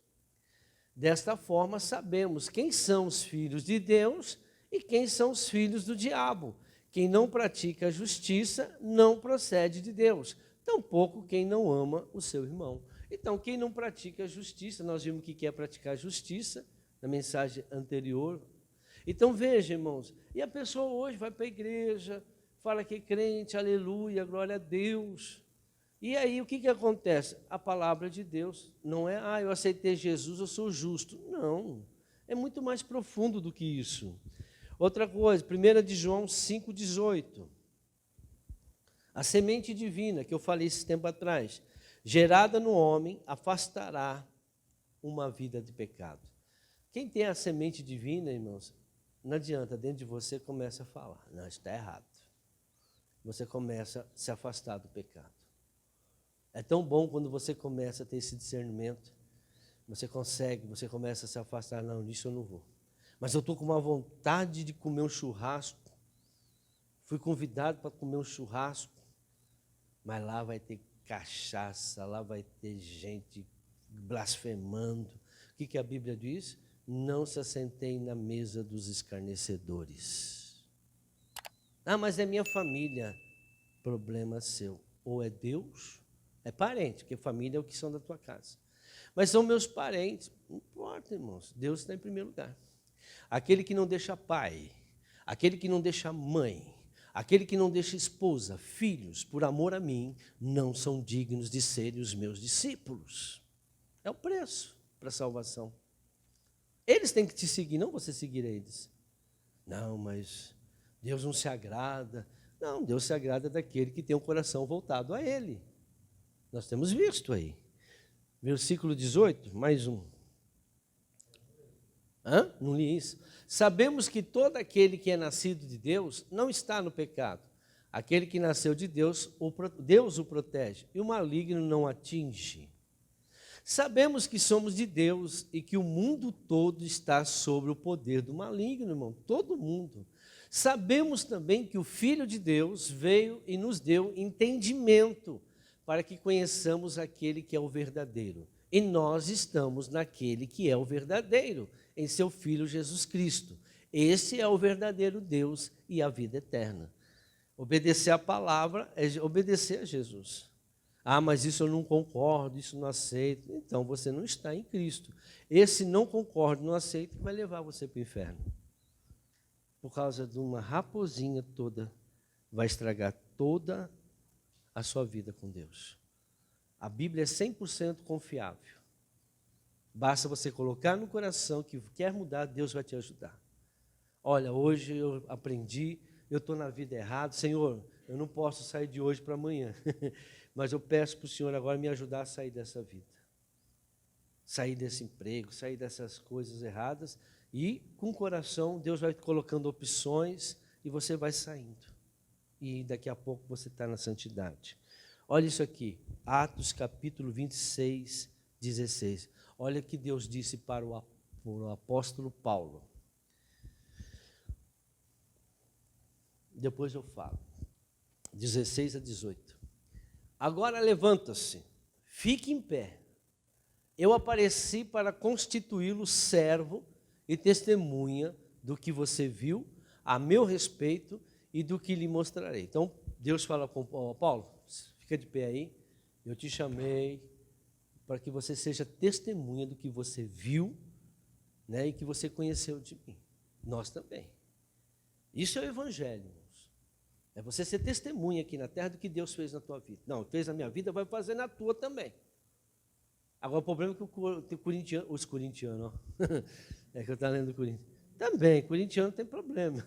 Desta forma, sabemos quem são os filhos de Deus e quem são os filhos do diabo. Quem não pratica a justiça não procede de Deus, tampouco quem não ama o seu irmão. Então, quem não pratica a justiça, nós vimos que quer praticar a justiça na mensagem anterior. Então, veja, irmãos, e a pessoa hoje vai para a igreja, fala que é crente, aleluia, glória a Deus. E aí, o que acontece? A palavra de Deus não é, eu aceitei Jesus, eu sou justo. Não, é muito mais profundo do que isso. Outra coisa, 1 de João 5,18. A semente divina, que eu falei esse tempo atrás, gerada no homem, afastará uma vida de pecado. Quem tem a semente divina, irmãos, não adianta, dentro de você começa a falar, não, isso está errado. Você começa a se afastar do pecado. É tão bom quando você começa a ter esse discernimento, você começa a se afastar, não, nisso eu não vou. Mas eu estou com uma vontade de comer um churrasco. Fui convidado para comer um churrasco, mas lá vai ter cachaça, lá vai ter gente blasfemando. O que a Bíblia diz? Não se assentem na mesa dos escarnecedores. Ah, mas é minha família. Problema seu. Ou é Deus, é parente, porque família é o que são da tua casa. Mas são meus parentes. Não importa, irmãos. Deus está em primeiro lugar. Aquele que não deixa pai, aquele que não deixa mãe, aquele que não deixa esposa, filhos, por amor a mim, não são dignos de serem os meus discípulos. É o preço para a salvação. Eles têm que te seguir, não você seguir eles. Não, mas Deus não se agrada. Não, Deus se agrada daquele que tem o coração voltado a Ele. Nós temos visto aí. Versículo 18, mais um. Não li isso. Sabemos que todo aquele que é nascido de Deus não está no pecado. Aquele que nasceu de Deus, Deus o protege, e o maligno não atinge. Sabemos que somos de Deus e que o mundo todo está sob o poder do maligno, irmão, todo mundo. Sabemos também que o Filho de Deus veio e nos deu entendimento para que conheçamos aquele que é o verdadeiro. E nós estamos naquele que é o verdadeiro, em seu Filho Jesus Cristo. Esse é o verdadeiro Deus e a vida eterna. Obedecer a palavra é obedecer a Jesus. Ah, mas isso eu não concordo, isso não aceito. Então você não está em Cristo. Esse não concordo, não aceito, vai levar você para o inferno. Por causa de uma raposinha toda, vai estragar toda a sua vida com Deus. A Bíblia é 100% confiável. Basta você colocar no coração que quer mudar, Deus vai te ajudar. Olha, hoje eu aprendi, eu estou na vida errada. Senhor, eu não posso sair de hoje para amanhã. Mas eu peço para o Senhor agora me ajudar a sair dessa vida. Sair desse emprego, sair dessas coisas erradas. E com o coração, Deus vai colocando opções e você vai saindo. E daqui a pouco você está na santidade. Olha isso aqui, Atos capítulo 26, 16. Olha o que Deus disse para o apóstolo Paulo. Depois eu falo. 16 a 18. Agora levanta-se, fique em pé. Eu apareci para constituí-lo servo e testemunha do que você viu a meu respeito e do que lhe mostrarei. Então, Deus fala com Paulo, fica de pé aí, eu te chamei para que você seja testemunha do que você viu, né, e que você conheceu de mim. Nós também. Isso é o evangelho, irmãos. É você ser testemunha aqui na terra do que Deus fez na tua vida. Não, fez na minha vida, vai fazer na tua também. Agora, o problema é que os corintianos, ó, é que eu estou lendo o Corinthians. Também, corintiano tem problema.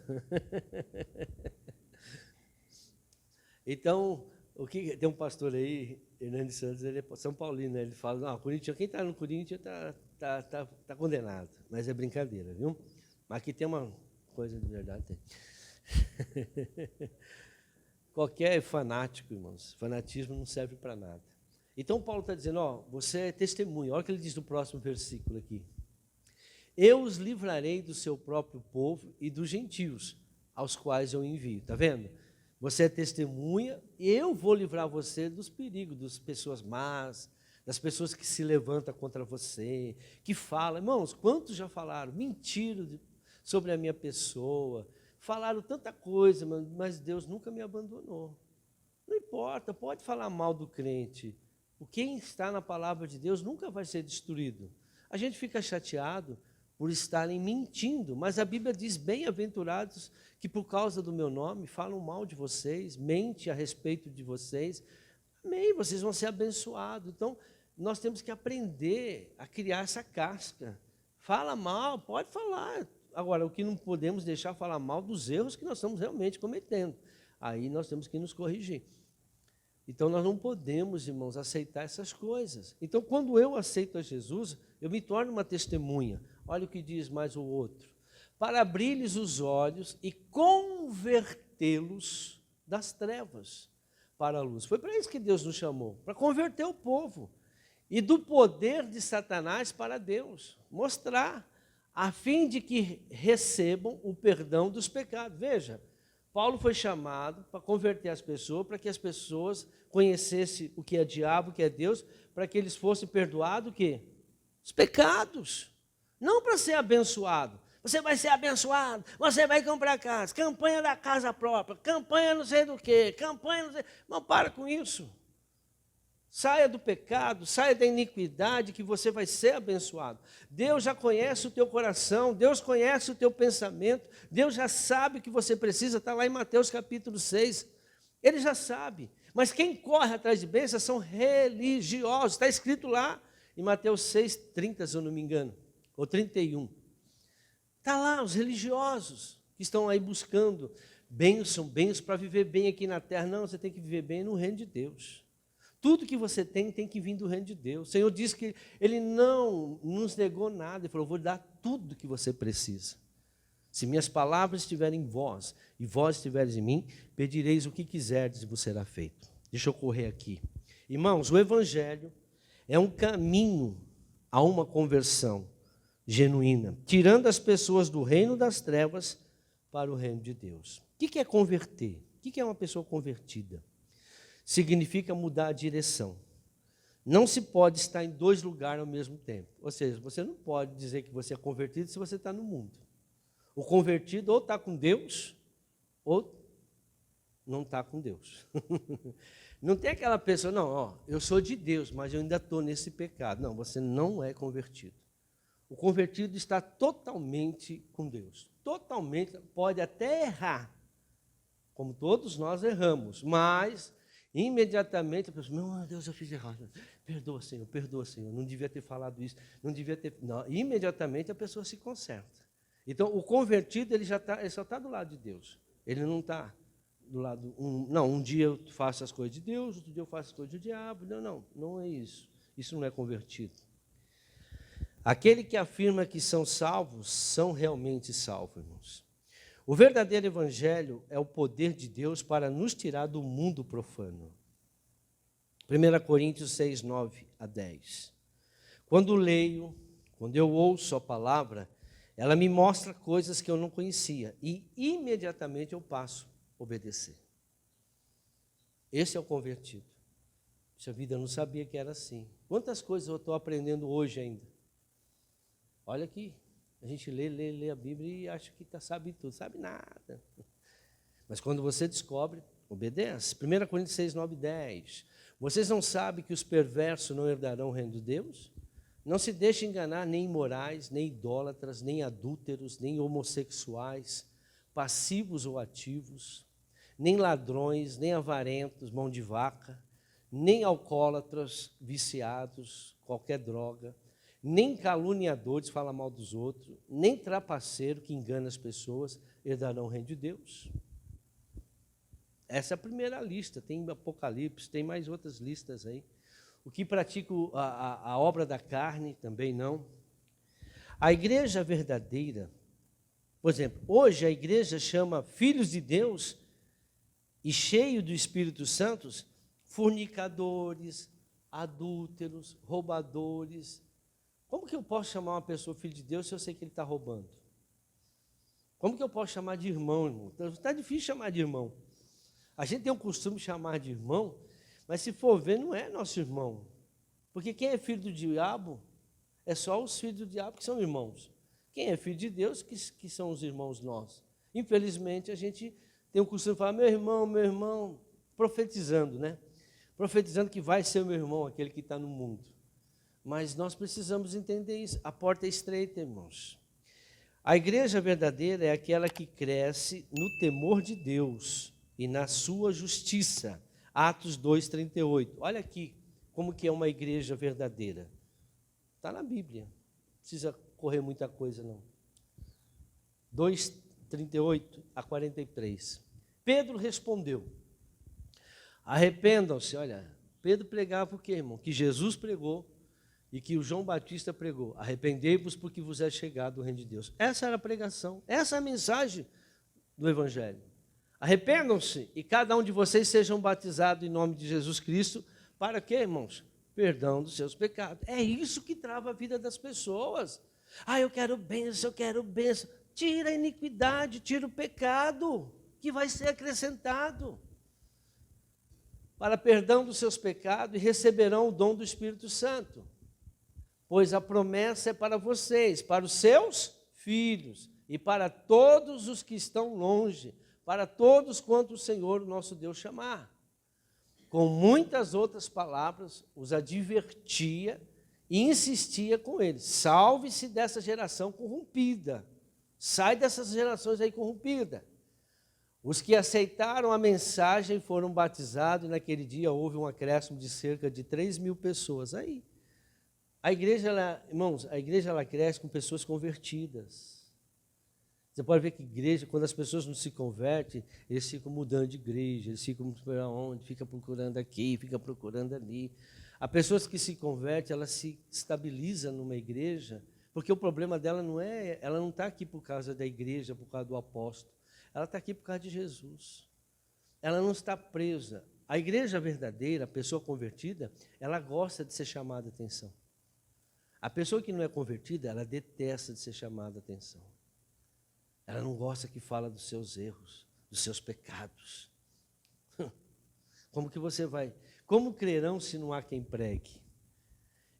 Então, tem um pastor aí, Hernandes Santos, ele é São Paulino, né? Ele fala, não, Corinthians, quem está no Corinthians está condenado. Mas é brincadeira, viu? Mas aqui tem uma coisa de verdade. Tem. Qualquer fanático, irmãos, fanatismo não serve para nada. Então, Paulo está dizendo, ó, você é testemunha. Olha o que ele diz no próximo versículo aqui. Eu os livrarei do seu próprio povo e dos gentios, aos quais eu envio. Está vendo? Você é testemunha, eu vou livrar você dos perigos, das pessoas más, das pessoas que se levantam contra você, que falam. Irmãos, quantos já falaram? Mentiram sobre a minha pessoa, falaram tanta coisa, mas Deus nunca me abandonou. Não importa, pode falar mal do crente. Quem está na palavra de Deus nunca vai ser destruído. A gente fica chateado por estarem mentindo, mas a Bíblia diz, bem-aventurados que por causa do meu nome falam mal de vocês, mente a respeito de vocês. Amém, vocês vão ser abençoados. Então, nós temos que aprender a criar essa casca. Fala mal, pode falar. Agora, o que não podemos deixar falar mal dos erros que nós estamos realmente cometendo. Aí nós temos que nos corrigir. Então, nós não podemos, irmãos, aceitar essas coisas. Então, quando eu aceito a Jesus, eu me torno uma testemunha. Olha o que diz mais o outro. Para abrir-lhes os olhos e convertê-los das trevas para a luz. Foi para isso que Deus nos chamou, para converter o povo. E do poder de Satanás para Deus. Mostrar a fim de que recebam o perdão dos pecados. Veja, Paulo foi chamado para converter as pessoas, para que as pessoas conhecessem o que é diabo, o que é Deus, para que eles fossem perdoados o quê? Os pecados. Não para ser abençoado. Você vai ser abençoado, você vai comprar casa, campanha da casa própria, campanha não sei do quê, campanha não sei... Não, para com isso. Saia do pecado, saia da iniquidade, que você vai ser abençoado. Deus já conhece o teu coração, Deus conhece o teu pensamento, Deus já sabe o que você precisa, está lá em Mateus capítulo 6. Ele já sabe, mas quem corre atrás de bênçãos são religiosos. Está escrito lá em Mateus 6, 30, se eu não me engano, ou 31. Está lá, os religiosos que estão aí buscando bênção para viver bem aqui na terra. Não, você tem que viver bem no reino de Deus. Tudo que você tem que vir do reino de Deus. O Senhor disse que Ele não nos negou nada. Ele falou, vou dar tudo que você precisa. Se minhas palavras estiverem em vós, e vós estiveres em mim, pedireis o que quiserdes e vos será feito. Deixa eu correr aqui. Irmãos, o Evangelho é um caminho a uma conversão genuína, tirando as pessoas do reino das trevas para o reino de Deus. O que é converter? O que é uma pessoa convertida? Significa mudar a direção. Não se pode estar em dois lugares ao mesmo tempo. Ou seja, você não pode dizer que você é convertido se você está no mundo. O convertido ou está com Deus, ou não está com Deus. Não tem aquela pessoa, não, ó, eu sou de Deus, mas eu ainda estou nesse pecado. Não, você não é convertido. O convertido está totalmente com Deus. Totalmente, pode até errar, como todos nós erramos, mas imediatamente a pessoa, meu Deus, eu fiz errado. Perdoa, Senhor, não devia ter falado isso, não devia ter... Não, imediatamente a pessoa se conserta. Então, o convertido, ele só está do lado de Deus. Ele não está do lado... um dia eu faço as coisas de Deus, outro dia eu faço as coisas do diabo. Não é isso. Isso não é convertido. Aquele que afirma que são salvos, são realmente salvos, irmãos. O verdadeiro evangelho é o poder de Deus para nos tirar do mundo profano. 1 Coríntios 6, 9 a 10. Quando leio, quando eu ouço a palavra, ela me mostra coisas que eu não conhecia e imediatamente eu passo a obedecer. Esse é o convertido. Puxa vida, eu não sabia que era assim. Quantas coisas eu estou aprendendo hoje ainda? Olha aqui. A gente lê a Bíblia e acha que sabe tudo, sabe nada. Mas quando você descobre, obedece. 1 Coríntios 6, 9 e 10. Vocês não sabem que os perversos não herdarão o reino de Deus? Não se deixem enganar nem imorais, nem idólatras, nem adúlteros, nem homossexuais, passivos ou ativos, nem ladrões, nem avarentos, mão de vaca, nem alcoólatras, viciados, qualquer droga, nem caluniadores, fala mal dos outros, nem trapaceiro que engana as pessoas, herdarão o reino de Deus. Essa é a primeira lista, tem Apocalipse, tem mais outras listas aí. O que pratica a obra da carne, também não. A igreja verdadeira, por exemplo, hoje a igreja chama filhos de Deus e cheio do Espírito Santo, fornicadores, adúlteros, roubadores. Como que eu posso chamar uma pessoa filho de Deus se eu sei que ele está roubando? Como que eu posso chamar de irmão, irmão? Está difícil chamar de irmão. A gente tem o costume de chamar de irmão, mas se for ver, não é nosso irmão. Porque quem é filho do diabo, é só os filhos do diabo que são irmãos. Quem é filho de Deus, que são os irmãos nossos. Infelizmente, a gente tem o costume de falar, meu irmão, profetizando, né? Profetizando que vai ser o meu irmão, aquele que está no mundo. Mas nós precisamos entender isso. A porta é estreita, irmãos. A igreja verdadeira é aquela que cresce no temor de Deus e na sua justiça. Atos 2:38. Olha aqui como que é uma igreja verdadeira. Está na Bíblia. Não precisa correr muita coisa, não. 2:38 a 43. Pedro respondeu. Arrependam-se. Olha, Pedro pregava o quê, irmão? Que Jesus pregou. E que o João Batista pregou, arrependei-vos porque vos é chegado o reino de Deus. Essa era a pregação, essa é a mensagem do Evangelho. Arrependam-se e cada um de vocês sejam batizados em nome de Jesus Cristo. Para quê, irmãos? perdão dos seus pecados. É isso que trava a vida das pessoas. Eu quero bênção, eu quero bênção. Tira a iniquidade, tira o pecado, que vai ser acrescentado. Para perdão dos seus pecados, e receberão o dom do Espírito Santo. Pois a promessa é para vocês, para os seus filhos, e para todos os que estão longe, para todos quanto o Senhor, nosso Deus, chamar. Com muitas outras palavras, os advertia e insistia com eles: salve-se dessa geração corrompida. Sai dessas gerações aí corrompidas. Os que aceitaram a mensagem foram batizados, e naquele dia houve um acréscimo de cerca de 3.000 pessoas. Aí, irmãos, a igreja ela cresce com pessoas convertidas. Você pode ver que igreja, quando as pessoas não se convertem, eles ficam mudando de igreja, eles ficam para onde, ficam procurando aqui, ficam procurando ali. As pessoas que se convertem, ela se estabiliza numa igreja, porque o problema dela não é, ela não está aqui por causa da igreja, por causa do apóstolo, ela está aqui por causa de Jesus. Ela não está presa. A igreja verdadeira, a pessoa convertida, ela gosta de ser chamada a atenção. A pessoa que não é convertida, ela detesta de ser chamada a atenção. Ela não gosta que fala dos seus erros, dos seus pecados. Como que você vai? Como crerão se não há quem pregue?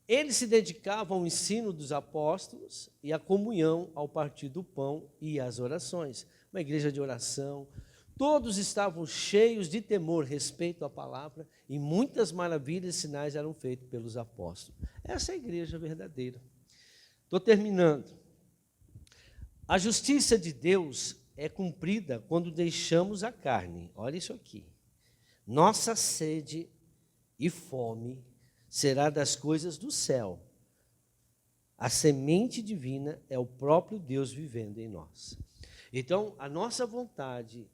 Eles se dedicavam ao ensino dos apóstolos e à comunhão, ao partir do pão e às orações. Uma igreja de oração. Todos estavam cheios de temor, respeito à palavra, e muitas maravilhas e sinais eram feitos pelos apóstolos. Essa é a igreja verdadeira. Estou terminando. A justiça de Deus é cumprida quando deixamos a carne. Olha isso aqui. Nossa sede e fome será das coisas do céu. A semente divina é o próprio Deus vivendo em nós. Então, a nossa vontade,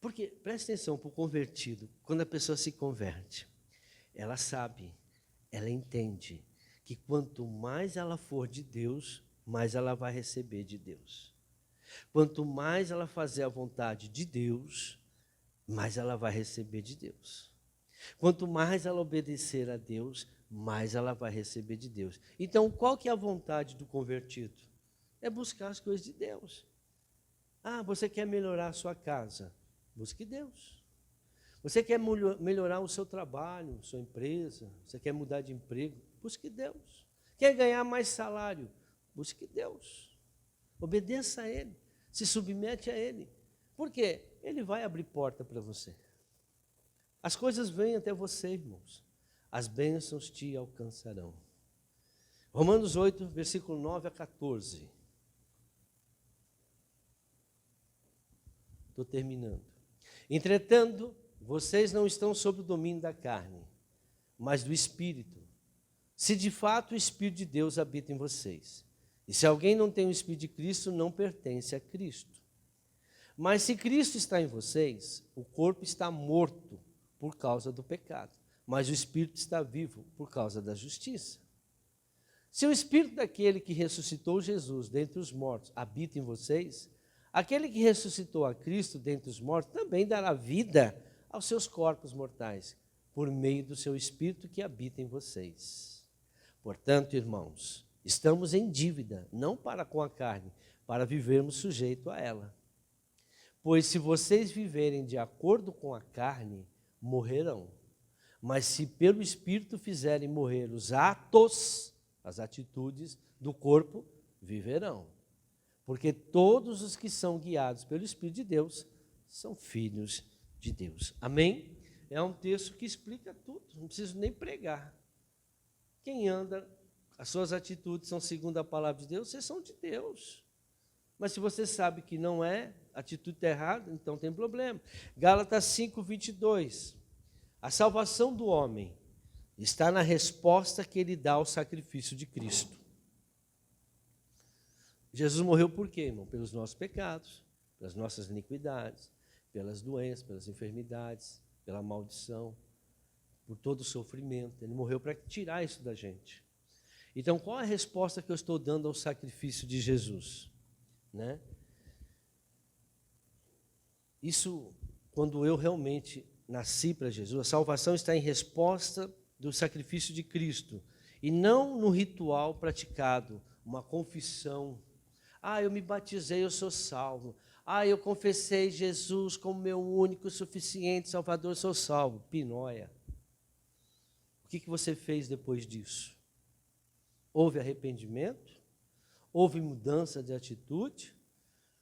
porque, presta atenção, para o convertido, quando a pessoa se converte, ela sabe, ela entende que quanto mais ela for de Deus, mais ela vai receber de Deus. Quanto mais ela fazer a vontade de Deus, mais ela vai receber de Deus. Quanto mais ela obedecer a Deus, mais ela vai receber de Deus. Então, qual que é a vontade do convertido? É buscar as coisas de Deus. Você quer melhorar a sua casa? Busque Deus. Você quer melhorar o seu trabalho, sua empresa? Você quer mudar de emprego? Busque Deus. Quer ganhar mais salário? Busque Deus. Obedeça a Ele. Se submete a Ele. Por quê? Ele vai abrir porta para você. As coisas vêm até você, irmãos. As bênçãos te alcançarão. Romanos 8, versículo 9 a 14. Estou terminando. Entretanto, vocês não estão sob o domínio da carne, mas do Espírito. Se de fato o Espírito de Deus habita em vocês. E se alguém não tem o Espírito de Cristo, não pertence a Cristo. Mas se Cristo está em vocês, o corpo está morto por causa do pecado, mas o Espírito está vivo por causa da justiça. Se o Espírito daquele que ressuscitou Jesus dentre os mortos habita em vocês, aquele que ressuscitou a Cristo dentre os mortos também dará vida aos seus corpos mortais, por meio do seu Espírito que habita em vocês. Portanto, irmãos, estamos em dívida, não para com a carne, para vivermos sujeito a ela. Pois se vocês viverem de acordo com a carne, morrerão. Mas se pelo Espírito fizerem morrer os atos, as atitudes do corpo, viverão. Porque todos os que são guiados pelo Espírito de Deus são filhos de Deus. Amém? É um texto que explica tudo, não preciso nem pregar. Quem anda, as suas atitudes são segundo a palavra de Deus, vocês são de Deus. Mas se você sabe que não é, a atitude está errada, então tem problema. Gálatas 5, 22. A salvação do homem está na resposta que ele dá ao sacrifício de Cristo. Jesus morreu por quê, irmão? Pelos nossos pecados, pelas nossas iniquidades, pelas doenças, pelas enfermidades, pela maldição, por todo o sofrimento. Ele morreu para tirar isso da gente. Então, qual a resposta que eu estou dando ao sacrifício de Jesus? Né? Isso, quando eu realmente nasci para Jesus, a salvação está em resposta do sacrifício de Cristo, e não no ritual praticado, uma confissão. Eu me batizei, eu sou salvo. Eu confessei Jesus como meu único, suficiente Salvador, sou salvo. Pinóia. O que você fez depois disso? Houve arrependimento? Houve mudança de atitude?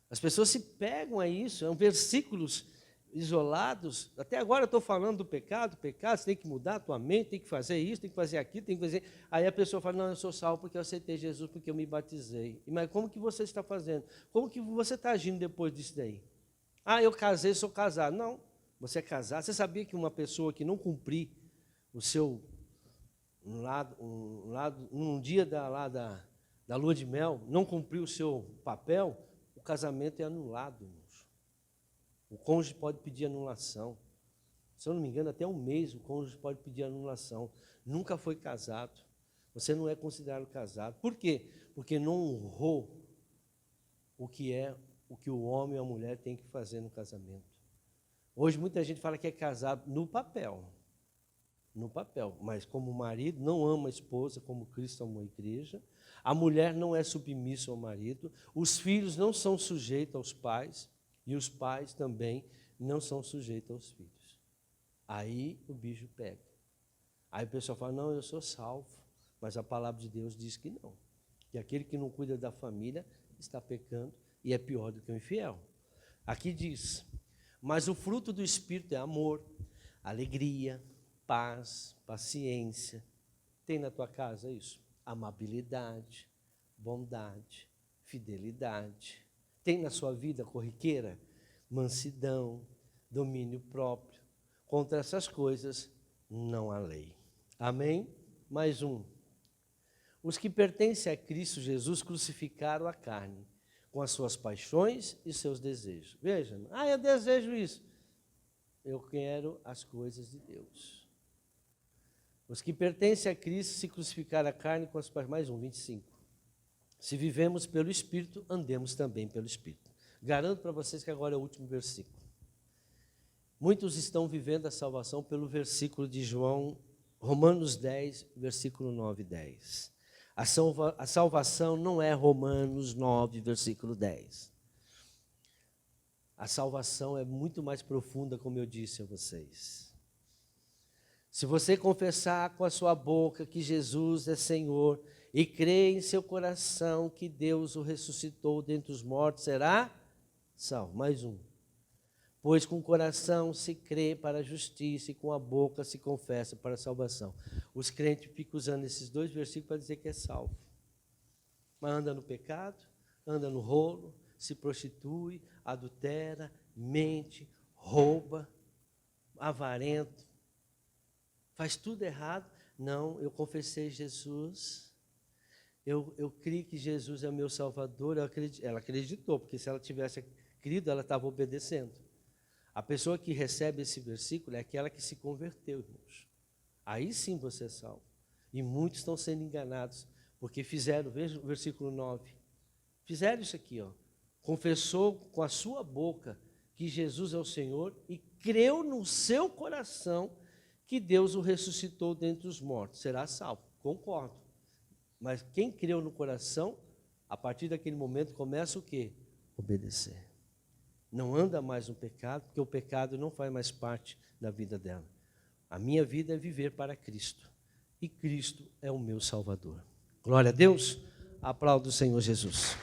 As pessoas se pegam a isso, são versículos isolados. Até agora eu estou falando do pecado, você tem que mudar a tua mente, tem que fazer isso, tem que fazer aquilo, tem que fazer... Aí a pessoa fala, não, eu sou salvo porque eu aceitei Jesus, porque eu me batizei. Mas como que você está fazendo? Como que você está agindo depois disso daí? Eu casei, sou casado. Não, você é casado. Você sabia que uma pessoa que não cumprir o seu... um dia da lua de mel, não cumpriu o seu papel, o casamento é anulado, irmãos. O cônjuge pode pedir anulação. Se eu não me engano, até um mês o cônjuge pode pedir anulação. Nunca foi casado. Você não é considerado casado. Por quê? Porque não honrou o que o homem e a mulher têm que fazer no casamento. Hoje muita gente fala que é casado no papel. No papel. Mas como o marido não ama a esposa como Cristo amou a igreja, a mulher não é submissa ao marido, os filhos não são sujeitos aos pais, e os pais também não são sujeitos aos filhos. Aí o bicho pega. Aí o pessoal fala, não, eu sou salvo. Mas a palavra de Deus diz que não. Que aquele que não cuida da família está pecando e é pior do que o infiel. Aqui diz, mas o fruto do Espírito é amor, alegria, paz, paciência. Tem na tua casa isso? Amabilidade, bondade, fidelidade. Tem na sua vida corriqueira? Mansidão, domínio próprio. Contra essas coisas não há lei. Amém? Mais um. Os que pertencem a Cristo Jesus crucificaram a carne, com as suas paixões e seus desejos. Veja, eu desejo isso. Eu quero as coisas de Deus. Os que pertencem a Cristo se crucificaram a carne com as paixões. Mais um, 25. Se vivemos pelo Espírito, andemos também pelo Espírito. Garanto para vocês que agora é o último versículo. Muitos estão vivendo a salvação pelo versículo de Romanos 10, versículo 9 e 10. A salvação não é Romanos 9, versículo 10. A salvação é muito mais profunda, como eu disse a vocês. Se você confessar com a sua boca que Jesus é Senhor e crer em seu coração que Deus o ressuscitou dentre os mortos, será salvo. Mais um. Pois com o coração se crê para a justiça e com a boca se confessa para a salvação. Os crentes ficam usando esses dois versículos para dizer que é salvo. Mas anda no pecado, anda no rolo, se prostitui, adultera, mente, rouba, avarento, faz tudo errado. Não, eu confessei Jesus. Eu creio que Jesus é o meu Salvador. Ela acreditou, porque se ela tivesse crido, ela estava obedecendo. A pessoa que recebe esse versículo é aquela que se converteu, irmãos. Aí sim você é salvo. E muitos estão sendo enganados, porque fizeram, veja o versículo 9, fizeram isso aqui, confessou com a sua boca que Jesus é o Senhor e creu no seu coração que Deus o ressuscitou dentre os mortos. Será salvo, concordo. Mas quem creu no coração, a partir daquele momento começa o quê? Obedecer. Não anda mais no pecado, porque o pecado não faz mais parte da vida dela. A minha vida é viver para Cristo. E Cristo é o meu Salvador. Glória a Deus. Aplauda o Senhor Jesus.